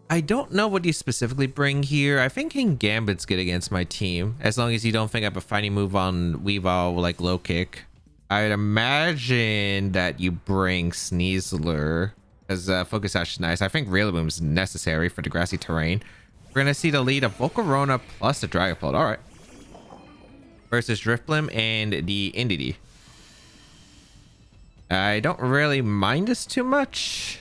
I don't know what you specifically bring here. I think King Gambit's good against my team, as long as you don't think I have a fighting move on Weavile like low kick. I'd imagine that you bring Sneasler, because Focus Sash is nice. I think Rillaboom is necessary for the grassy terrain. We're going to see the lead of Volcarona plus the Dragapult. All right. Versus Drifblim and the Indeedee. I don't really mind this too much.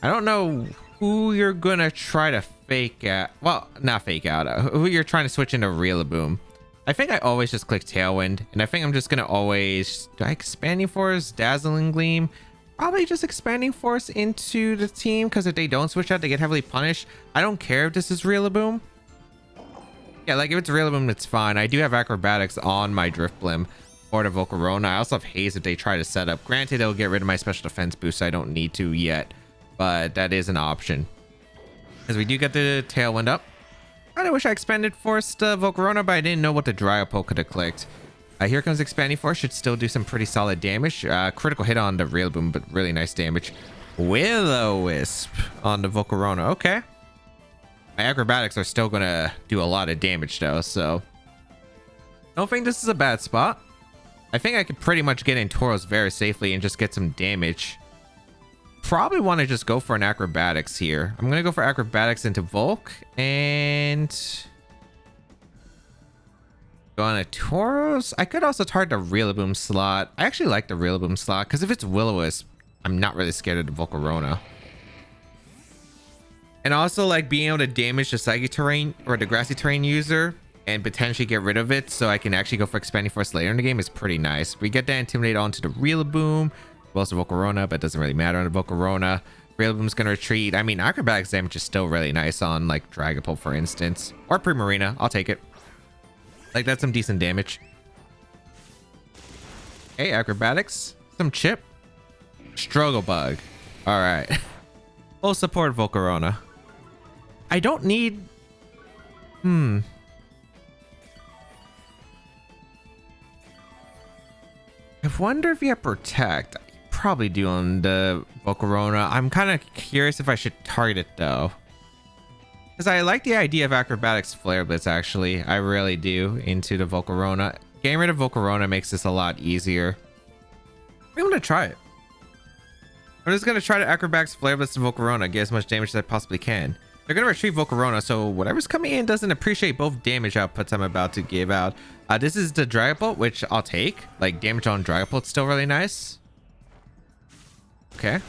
I don't know who you're gonna try to fake out. Well, not fake out. Who you're trying to switch into Rillaboom. I think I always just click Tailwind, and I think I'm just gonna always Expanding Force, Dazzling Gleam. Probably just Expanding Force into the team because if they don't switch out, they get heavily punished. I don't care if this is Rillaboom. Yeah, like if it's Rillaboom, it's fine. I do have acrobatics on my Drifblim or the Volcarona. I also have Haze if they try to set up. Granted, it'll get rid of my special defense boost, so I don't need to yet. But that is an option. Because we do get the Tailwind up. I wish I expanded Force the Volcarona, but I didn't know what the Dragapult could have clicked. Here comes Expanding Force. Should still do some pretty solid damage. Critical hit on the Rillaboom, but really nice damage. Will-O-Wisp on the Volcarona. Okay. My acrobatics are still going to do a lot of damage, though, so I don't think this is a bad spot. I think I could pretty much get in Tauros very safely and just get some damage. Probably want to just go for an acrobatics here. I'm gonna go for acrobatics into Volk and go on a Tauros. I could also target the Rillaboom slot. I actually like the Rillaboom slot because if it's Will-O-Wisp, I'm not really scared of the Volcarona. And also like being able to damage the Psychic Terrain or the Grassy Terrain user and potentially get rid of it so I can actually go for Expanding Force later in the game is pretty nice. We get that Intimidate onto the Rillaboom. Well, it's a Volcarona, but it doesn't really matter on the Volcarona. Rillaboom's gonna retreat. I mean, acrobatics damage is still really nice on like Dragapult, for instance, or Primarina. I'll take it. Like that's some decent damage. Hey, acrobatics, some chip, Struggle Bug. All right, full support Volcarona. I don't need. I wonder if you have Protect. Probably do on the Volcarona. I'm kind of curious if I should target it though, because I like the idea of acrobatics Flare Blitz. Actually, I really do into the Volcarona. Getting rid of Volcarona makes this a lot easier. I'm gonna try it. I'm just gonna try to acrobatics Flare Blitz to Volcarona, get as much damage as I possibly can. They're gonna retrieve Volcarona, so whatever's coming in doesn't appreciate both damage outputs I'm about to give out. This is the Dragapult, which I'll take. Like damage on Dragapult's still really nice. Okay.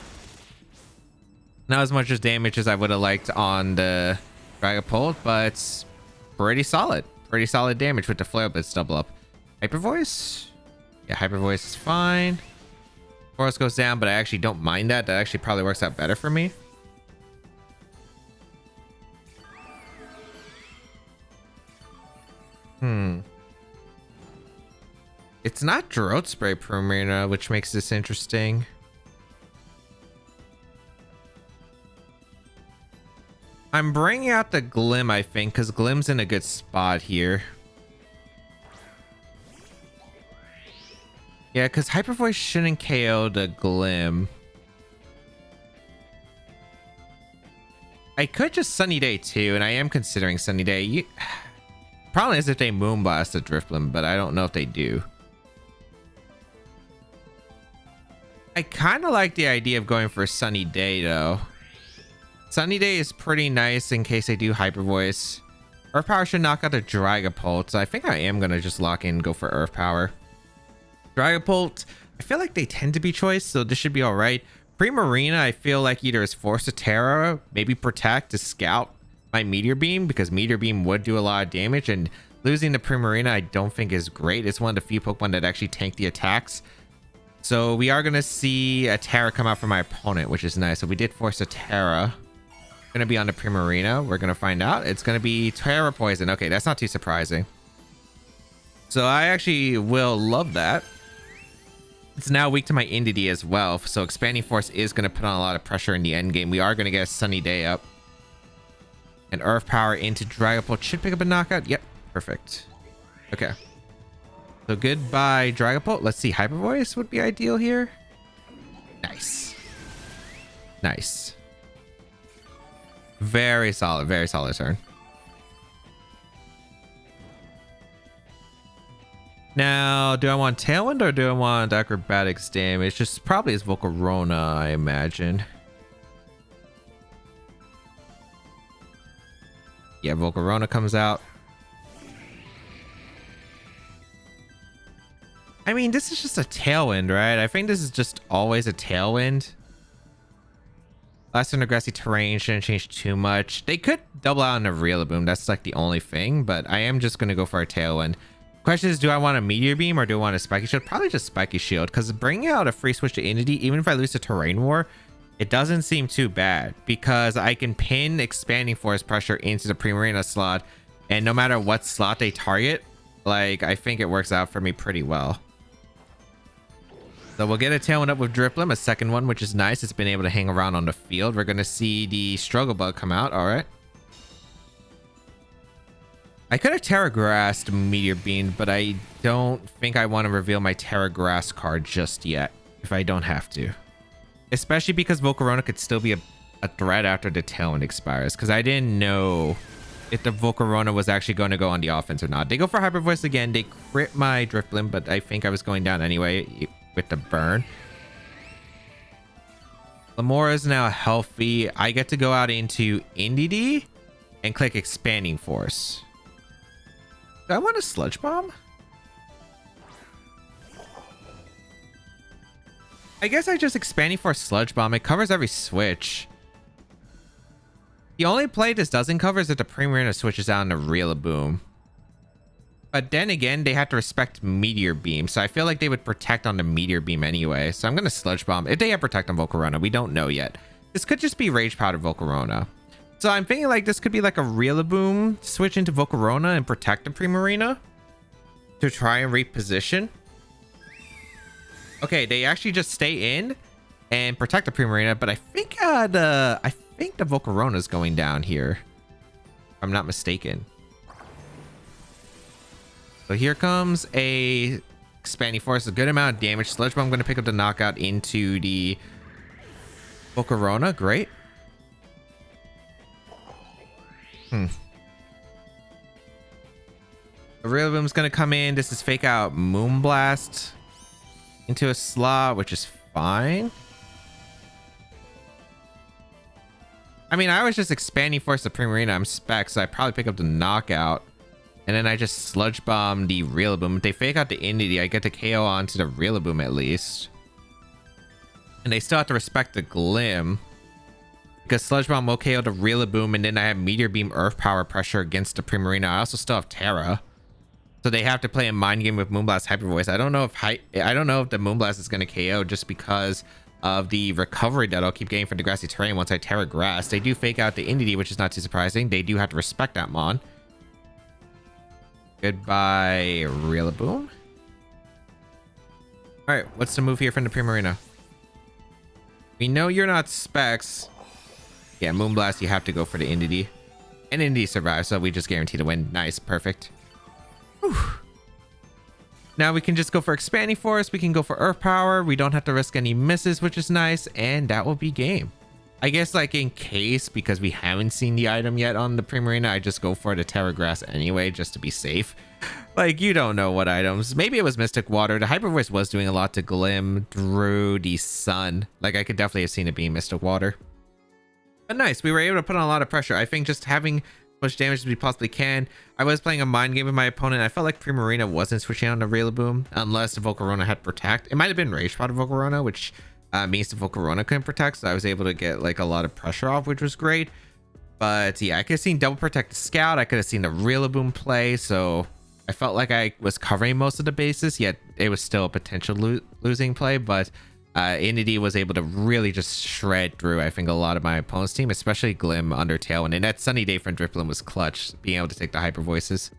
Not as much as damage as I would have liked on the Dragapult, but pretty solid. Pretty solid damage with the Flare Blitz double up. Hyper Voice? Yeah, Hyper Voice is fine. Force goes down, but I actually don't mind that. That actually probably works out better for me. It's not Drought Spray Primarina, which makes this interesting. I'm bringing out the Glim, I think, because Glim's in a good spot here. Yeah, because Hyper Voice shouldn't KO the Glim. I could just Sunny Day too, and I am considering Sunny Day. Problem is if they Moonblast the Drifblim, but I don't know if they do. I kind of like the idea of going for Sunny Day though. Sunny Day is pretty nice in case they do Hyper Voice. Earth Power should knock out the Dragapult, so I think I am going to just lock in and go for Earth Power. Dragapult, I feel like they tend to be choice, so this should be all right. Primarina, I feel like either is Force of Terra, maybe Protect to scout my Meteor Beam, because Meteor Beam would do a lot of damage, and losing the Primarina I don't think is great. It's one of the few Pokemon that actually tank the attacks. So we are going to see a Terra come out from my opponent, which is nice. So we did force a Terra. Going to be on the Primarina. We're going to find out. It's going to be Terra Poison. Okay, that's not too surprising. So I actually will love that. It's now weak to my Indeedee as well. So Expanding Force is going to put on a lot of pressure in the end game. We are going to get a Sunny Day up. And Earth Power into Dragapult should pick up a knockout. Yep, perfect. Okay. So goodbye, Dragapult. Let's see. Hyper Voice would be ideal here. Nice. Nice. Very solid turn. Now, do I want Tailwind or do I want Acrobatics damage? Just probably is Volcarona, I imagine. Yeah, Volcarona comes out. I mean, this is just a Tailwind, right? I think this is just always a Tailwind. Last turn aggressive terrain shouldn't change too much. They could double out on a Rillaboom. That's like the only thing, but I am just going to go for a Tailwind. Question is, do I want a Meteor Beam or do I want a Spiky Shield? Probably just Spiky Shield, because bringing out a free switch to Indeedee, even if I lose to Terrain War, it doesn't seem too bad, because I can pin Expanding Force pressure into the Primarina slot, and no matter what slot they target, like, I think it works out for me pretty well. So we'll get a Tailwind up with Drifblim, a second one, which is nice. It's been able to hang around on the field. We're going to see the Struggle Bug come out. All right. I could have Terra Grassed Meteor Beam, but I don't think I want to reveal my Terra Grass card just yet, if I don't have to. Especially because Volcarona could still be a threat after the Tailwind expires, because I didn't know if the Volcarona was actually going to go on the offense or not. They go for Hyper Voice again. They crit my Drifblim, but I think I was going down anyway with the burn. Lamora is now healthy. I get to go out into Indeedee and click Expanding Force. Do I want a Sludge Bomb? I guess I just Expanding Force Sludge Bomb. It covers every switch. The only play this doesn't cover is if the Primarina switches out into Rillaboom. But then again, they have to respect Meteor Beam, so I feel like they would protect on the Meteor Beam anyway. So I'm going to Sludge Bomb. If they have Protect on Volcarona, we don't know yet. This could just be Rage Powder Volcarona. So I'm thinking like this could be like a Rillaboom switch into Volcarona and protect the Primarina to try and reposition. Okay, they actually just stay in and protect the Primarina, but I think the Volcarona is going down here, if I'm not mistaken. So here comes a Expanding Force, a good amount of damage. Sludge Bomb, I'm going to pick up the knockout into the Volcarona. Great. The Rillaboom's going to come in. This is fake out Moonblast into a slot, which is fine. I mean, I was just Expanding Force the Primarina. I'm Spec, so I probably pick up the knockout. And then I just Sludge Bomb the Rillaboom. If they fake out the Indeedee, I get to KO onto the Rillaboom at least. And they still have to respect the Glim, because Sludge Bomb will KO the Rillaboom, and then I have Meteor Beam Earth Power pressure against the Primarina. I also still have Terra. So they have to play a mind game with Moonblast Hyper Voice. I don't know if the Moonblast is going to KO just because of the recovery that I'll keep getting from the grassy terrain once I Terra Grass. They do fake out the Indeedee, which is not too surprising. They do have to respect that Mon. Goodbye, Rillaboom. Alright, what's the move here from the Primarina? We know you're not Specs. Yeah, Moonblast, you have to go for the Indeedee. And Indeedee survives, so we just guarantee to win. Nice, perfect. Whew. Now we can just go for Expanding Force. We can go for Earth Power. We don't have to risk any misses, which is nice. And that will be game. I guess like in case, because we haven't seen the item yet on the Primarina, I just go for the Terra Grass anyway, just to be safe. Like, you don't know what items. Maybe it was Mystic Water. The Hyper Voice was doing a lot to Glim through the Sun. Like, I could definitely have seen it being Mystic Water. But nice. We were able to put on a lot of pressure. I think just having as much damage as we possibly can. I was playing a mind game with my opponent. I felt like Primarina wasn't switching on the Rillaboom unless the Volcarona had Protect. It might have been Rage Pod of Volcarona, which means the Volcarona couldn't Protect. So I was able to get like a lot of pressure off, which was great. But yeah, I could have seen Double Protect Scout. I could have seen the Rillaboom play. So I felt like I was covering most of the bases, yet it was still a potential losing play. But Indeedee was able to really just shred through, I think, a lot of my opponent's team, especially Glim under Tailwind. And that Sunny Day from Drifblim was clutch, being able to take the Hyper Voices.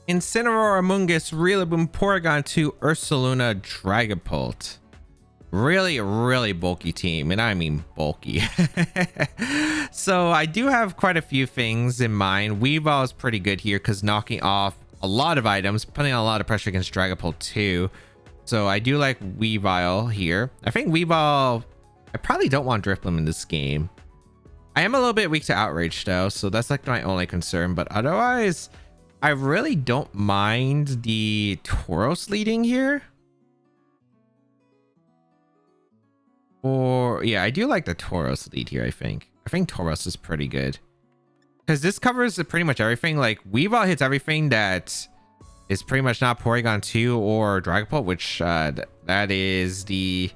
Incineroar, Amoonguss, Rillaboom, Porygon 2, Ursaluna, Dragapult. Really, really bulky team, and I mean bulky. So I do have quite a few things in mind. Weavile is pretty good here because knocking off a lot of items, putting a lot of pressure against Dragapult too. So I do like Weavile here. I think Weavile, I probably don't want Drifblim in this game. I am a little bit weak to Outrage though, so that's like my only concern. But otherwise, I really don't mind the Tauros leading here. Or yeah, I do like the Tauros lead here. I think Tauros is pretty good because this covers pretty much everything. Like Weavile hits everything that is pretty much not Porygon 2 or Dragapult, which that is the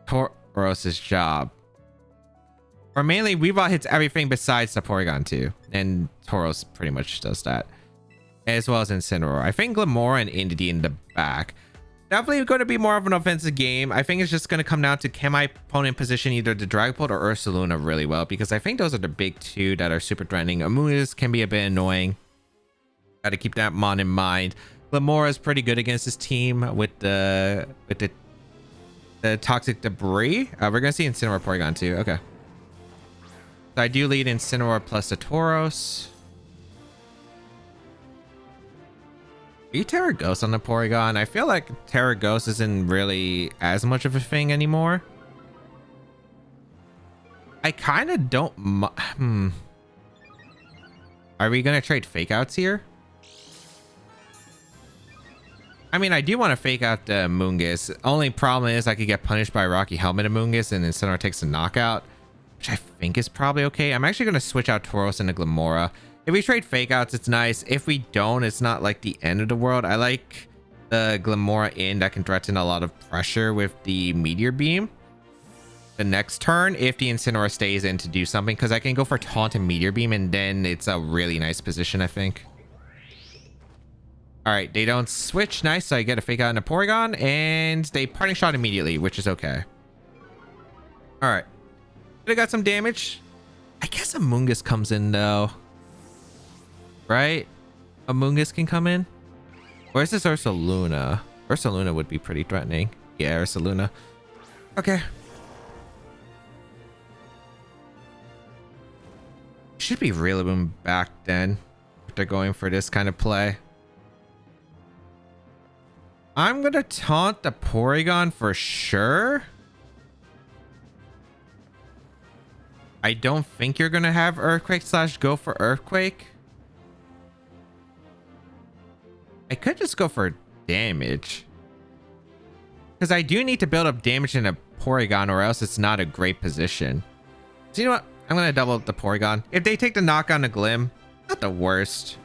Tauros's job. Or mainly Weavile hits everything besides the Porygon 2, and Tauros pretty much does that, as well as Incineroar. I think Glimmora and Indeedee in the back. Definitely going to be more of an offensive game. I think it's just going to come down to can my opponent position either the Dragapult or Ursaluna really well, because I think those are the big two that are super threatening. Amoonguss can be a bit annoying. Got to keep that mon in mind. Glimmora is pretty good against this team with the Toxic Debris. We're going to see Incineroar, Porygon too. Okay. So I do lead Incineroar plus the Tauros. You Terra Ghost on the Porygon. I feel like Terra Ghost isn't really as much of a thing anymore. I kind of don't. Are we gonna trade Fake Outs here? I mean, I do want to Fake Out the Amoonguss. Only problem is I could get punished by Rocky Helmet Amoonguss, and then Incineroar takes a knockout, which I think is probably okay. I'm actually gonna switch out Tauros into Glimmora. If we trade Fake Outs, it's nice. If we don't, it's not like the end of the world. I like the Glimmora in that can threaten a lot of pressure with the Meteor Beam the next turn if the Incineroar stays in to do something, because I can go for Taunt and Meteor Beam, and then it's a really nice position, I think. All right, they don't switch. Nice. So I get a Fake Out into Porygon, and they Parting Shot immediately, which is okay. All right. I got some damage. I guess Amoonguss comes in though. Right? Amoonguss can come in. Or is this Ursaluna? Ursaluna would be pretty threatening. Yeah, Ursaluna. Okay. Should be Rillaboom back then if they're going for this kind of play. I'm gonna taunt the Porygon for sure. I don't think you're gonna have Earthquake / go for Earthquake. I could just go for damage, because I do need to build up damage in a Porygon, or else it's not a great position. So you know what? I'm going to double up the Porygon. If they take the knock on the Glim, not the worst.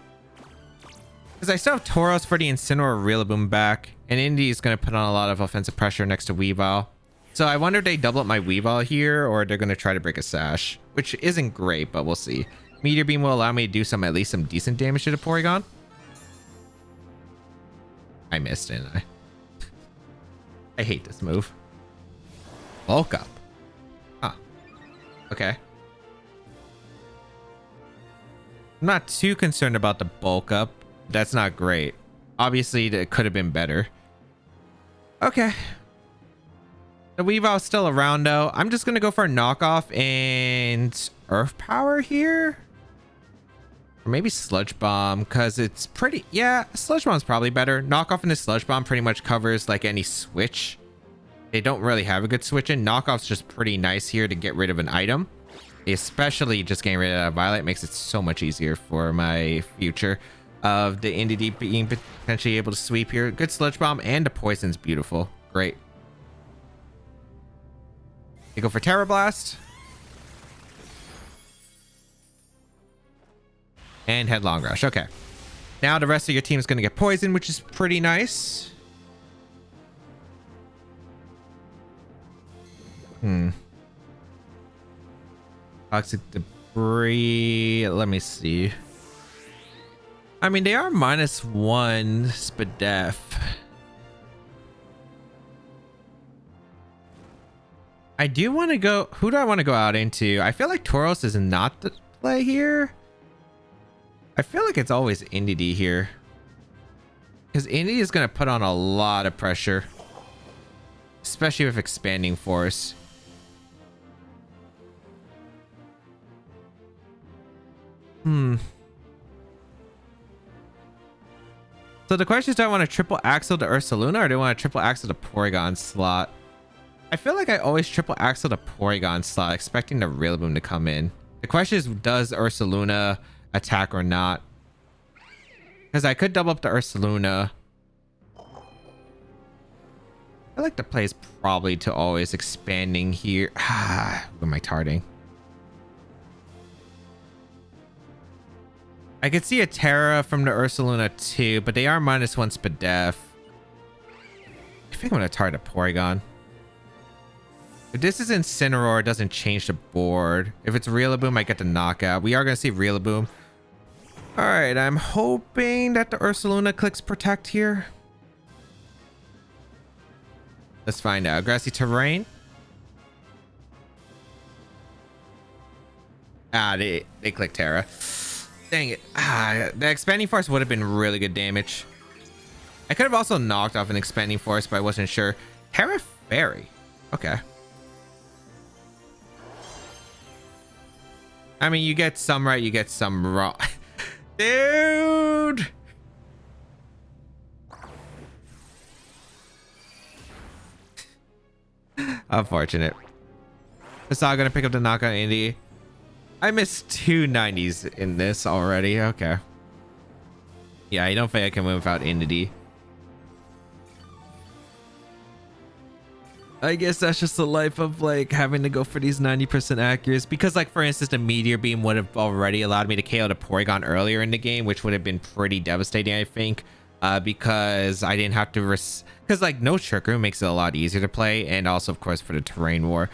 Because I still have Tauros for the Incineroar Rillaboom back, and Indeedee is going to put on a lot of offensive pressure next to Weavile. So I wonder if they double up my Weavile here, or they're going to try to break a Sash, which isn't great, but we'll see. Meteor Beam will allow me to do at least some decent damage to the Porygon. I missed, didn't I? I hate this move. Bulk up. Huh. Okay. I'm not too concerned about the bulk up. That's not great. Obviously, it could have been better. Okay. The Weavel's still around though. I'm just gonna go for a knockoff and Earth Power here. Or maybe Sludge Bomb, because it's pretty... Yeah, Sludge Bomb's probably better. Knockoff into Sludge Bomb pretty much covers like any switch. They don't really have a good switch in. Knockoff's just pretty nice here to get rid of an item. Especially just getting rid of Violet makes it so much easier for my future of the Indeedee being potentially able to sweep here. Good Sludge Bomb and the Poison's beautiful. Great. You go for Terra Blast. And Headlong Rush. Okay. Now the rest of your team is going to get poisoned, which is pretty nice. Toxic Debris. Let me see. I mean, they are -1 Spadef. I do want to go... Who do I want to go out into? I feel like Tauros is not the play here. I feel like it's always Indeedee here. Because Indeedee is going to put on a lot of pressure. Especially with Expanding Force. So the question is, do I want to triple axle to Ursaluna or do I want to triple axle to Porygon slot? I feel like I always triple axle to Porygon slot, expecting the Rillaboom to come in. The question is, does Ursaluna attack or not? Because I could double up the Ursaluna. I feel like the play is probably to always expanding here. Who am I tarding? I could see a Terra from the Ursaluna too, but they are -1 Spadef. I think I'm going to tard a Porygon. If this is Incineroar, it doesn't change the board. If it's Rillaboom, I get the knockout. We are going to see Rillaboom. Alright, I'm hoping that the Ursaluna clicks Protect here. Let's find out. Grassy Terrain. They click Terra. Dang it. The Expanding Force would have been really good damage. I could have also knocked off an Expanding Force, but I wasn't sure. Terra Fairy. Okay. I mean, you get some right, you get some wrong. Dude! Unfortunate. It's not gonna pick up the knockout Indeedee. I missed 2 90s in this already. Okay. Yeah, I don't think I can win without Indeedee. I guess that's just the life of like having to go for these 90% accuracy, because like for instance the Meteor Beam would have already allowed me to KO the Porygon earlier in the game, which would have been pretty devastating, I think, because I didn't have to because like no Trick Room makes it a lot easier to play, and also of course for the Terrain War.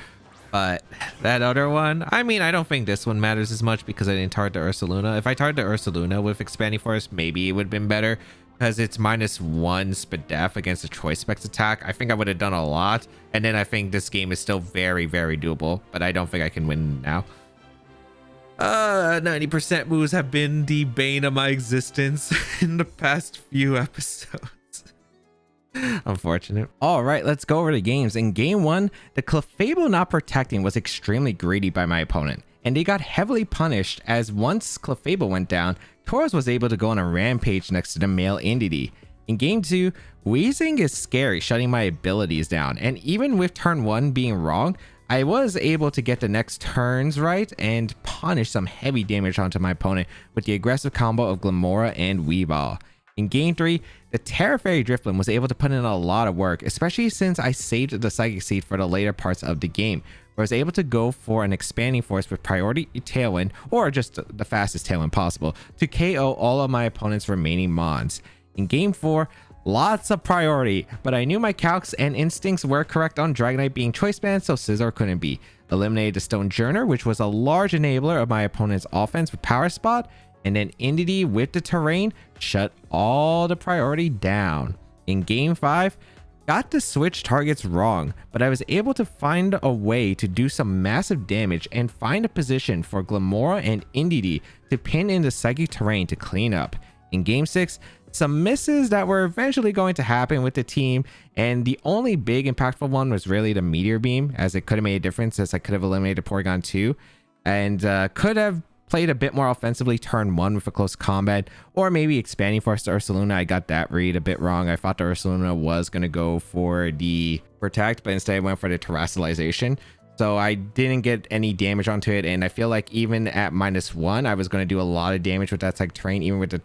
But that other one, I mean, I don't think this one matters as much because I didn't target the Ursaluna. If I target the Ursaluna with Expanding Force, maybe it would have been better, because it's -1 Spadef against the Choice Specs attack. I think I would have done a lot, and then I think this game is still very, very doable, but I don't think I can win now. 90% moves have been the bane of my existence in the past few episodes. Unfortunate. All right, let's go over the games. In game 1, the Clefable not protecting was extremely greedy by my opponent, and they got heavily punished as once Clefable went down, Tauros was able to go on a rampage next to the male Indeedee. In game 2, Wheezing is scary, shutting my abilities down, and even with turn 1 being wrong, I was able to get the next turns right and punish some heavy damage onto my opponent with the aggressive combo of Glimmora and Weavile. In game 3, the Tera Fairy Drifblim was able to put in a lot of work, especially since I saved the Psychic Seed for the later parts of the game, where I was able to go for an Expanding Force with priority Tailwind, or just the fastest Tailwind possible, to KO all of my opponent's remaining Mons. In game 4, lots of priority, but I knew my calcs and instincts were correct on Dragonite being choice banned, so Scizor couldn't be. Eliminated the Stone Journer, which was a large enabler of my opponent's offense with Power Spot, and then Indeedee with the Terrain shut all the priority down. In game 5, got the switch targets wrong, but I was able to find a way to do some massive damage and find a position for Glimmora and Indeedee to pin in the Psychic Terrain to clean up. In game 6, some misses that were eventually going to happen with the team, and the only big impactful one was really the Meteor Beam, as it could have made a difference, as I could have eliminated Porygon 2 and could have played a bit more offensively turn 1 with a close combat, or maybe expanding force to Ursaluna. I got that read a bit wrong. I thought the Ursaluna was going to go for the protect, but instead I went for the terrestrialization. So I didn't get any damage onto it, and I feel like even at -1, I was going to do a lot of damage with that type of terrain, even with the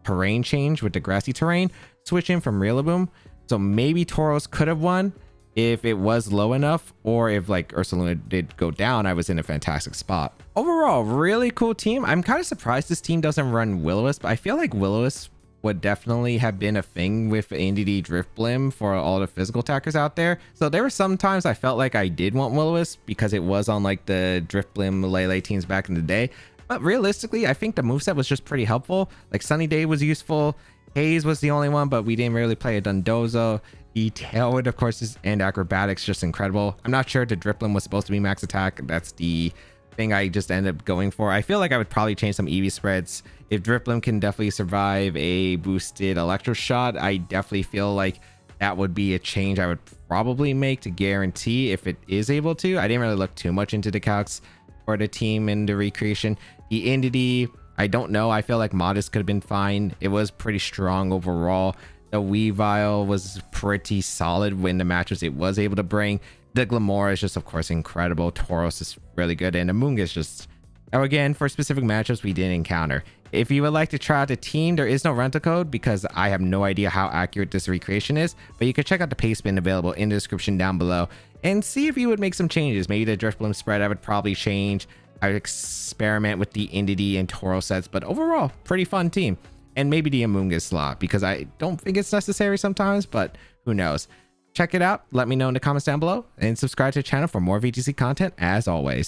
terrain change, with the grassy terrain, switching from Rillaboom. So maybe Tauros could have won if it was low enough, or if like Ursaluna did go down, I was in a fantastic spot. Overall, really cool team. I'm kind of surprised this team doesn't run Will-O-Wisp. I feel like Will-O-Wisp would definitely have been a thing with Indeedee Drifblim for all the physical attackers out there. So there were some times I felt like I did want Will-O-Wisp because it was on like the Drifblim LAIC teams back in the day. But realistically, I think the moveset was just pretty helpful. Like Sunny Day was useful. Haze was the only one, but we didn't really play a Dondozo. The Tailwind, of course, and Acrobatics, just incredible. I'm not sure the Drifblim was supposed to be max attack. That's the thing I just ended up going for. I feel like I would probably change some EV spreads. If Drifblim can definitely survive a boosted Electro Shot, I definitely feel like that would be a change I would probably make to guarantee if it is able to. I didn't really look too much into the calcs for the team and the recreation. The Indeedee, I don't know. I feel like Modest could have been fine. It was pretty strong overall. The Weavile was pretty solid when the matches it was able to bring. The Glamora is just, of course, incredible. Tauros is really good. And Amoonguss is just, now again, for specific matchups we didn't encounter. If you would like to try out the team, there is no rental code because I have no idea how accurate this recreation is. But you can check out the paste bin available in the description down below and see if you would make some changes. Maybe the Drifblim spread I would probably change. I would experiment with the Indeedee and Tauros sets. But overall, pretty fun team. And maybe the Amoonguss slot, because I don't think it's necessary sometimes, but who knows. Check it out. Let me know in the comments down below and subscribe to the channel for more VGC content as always.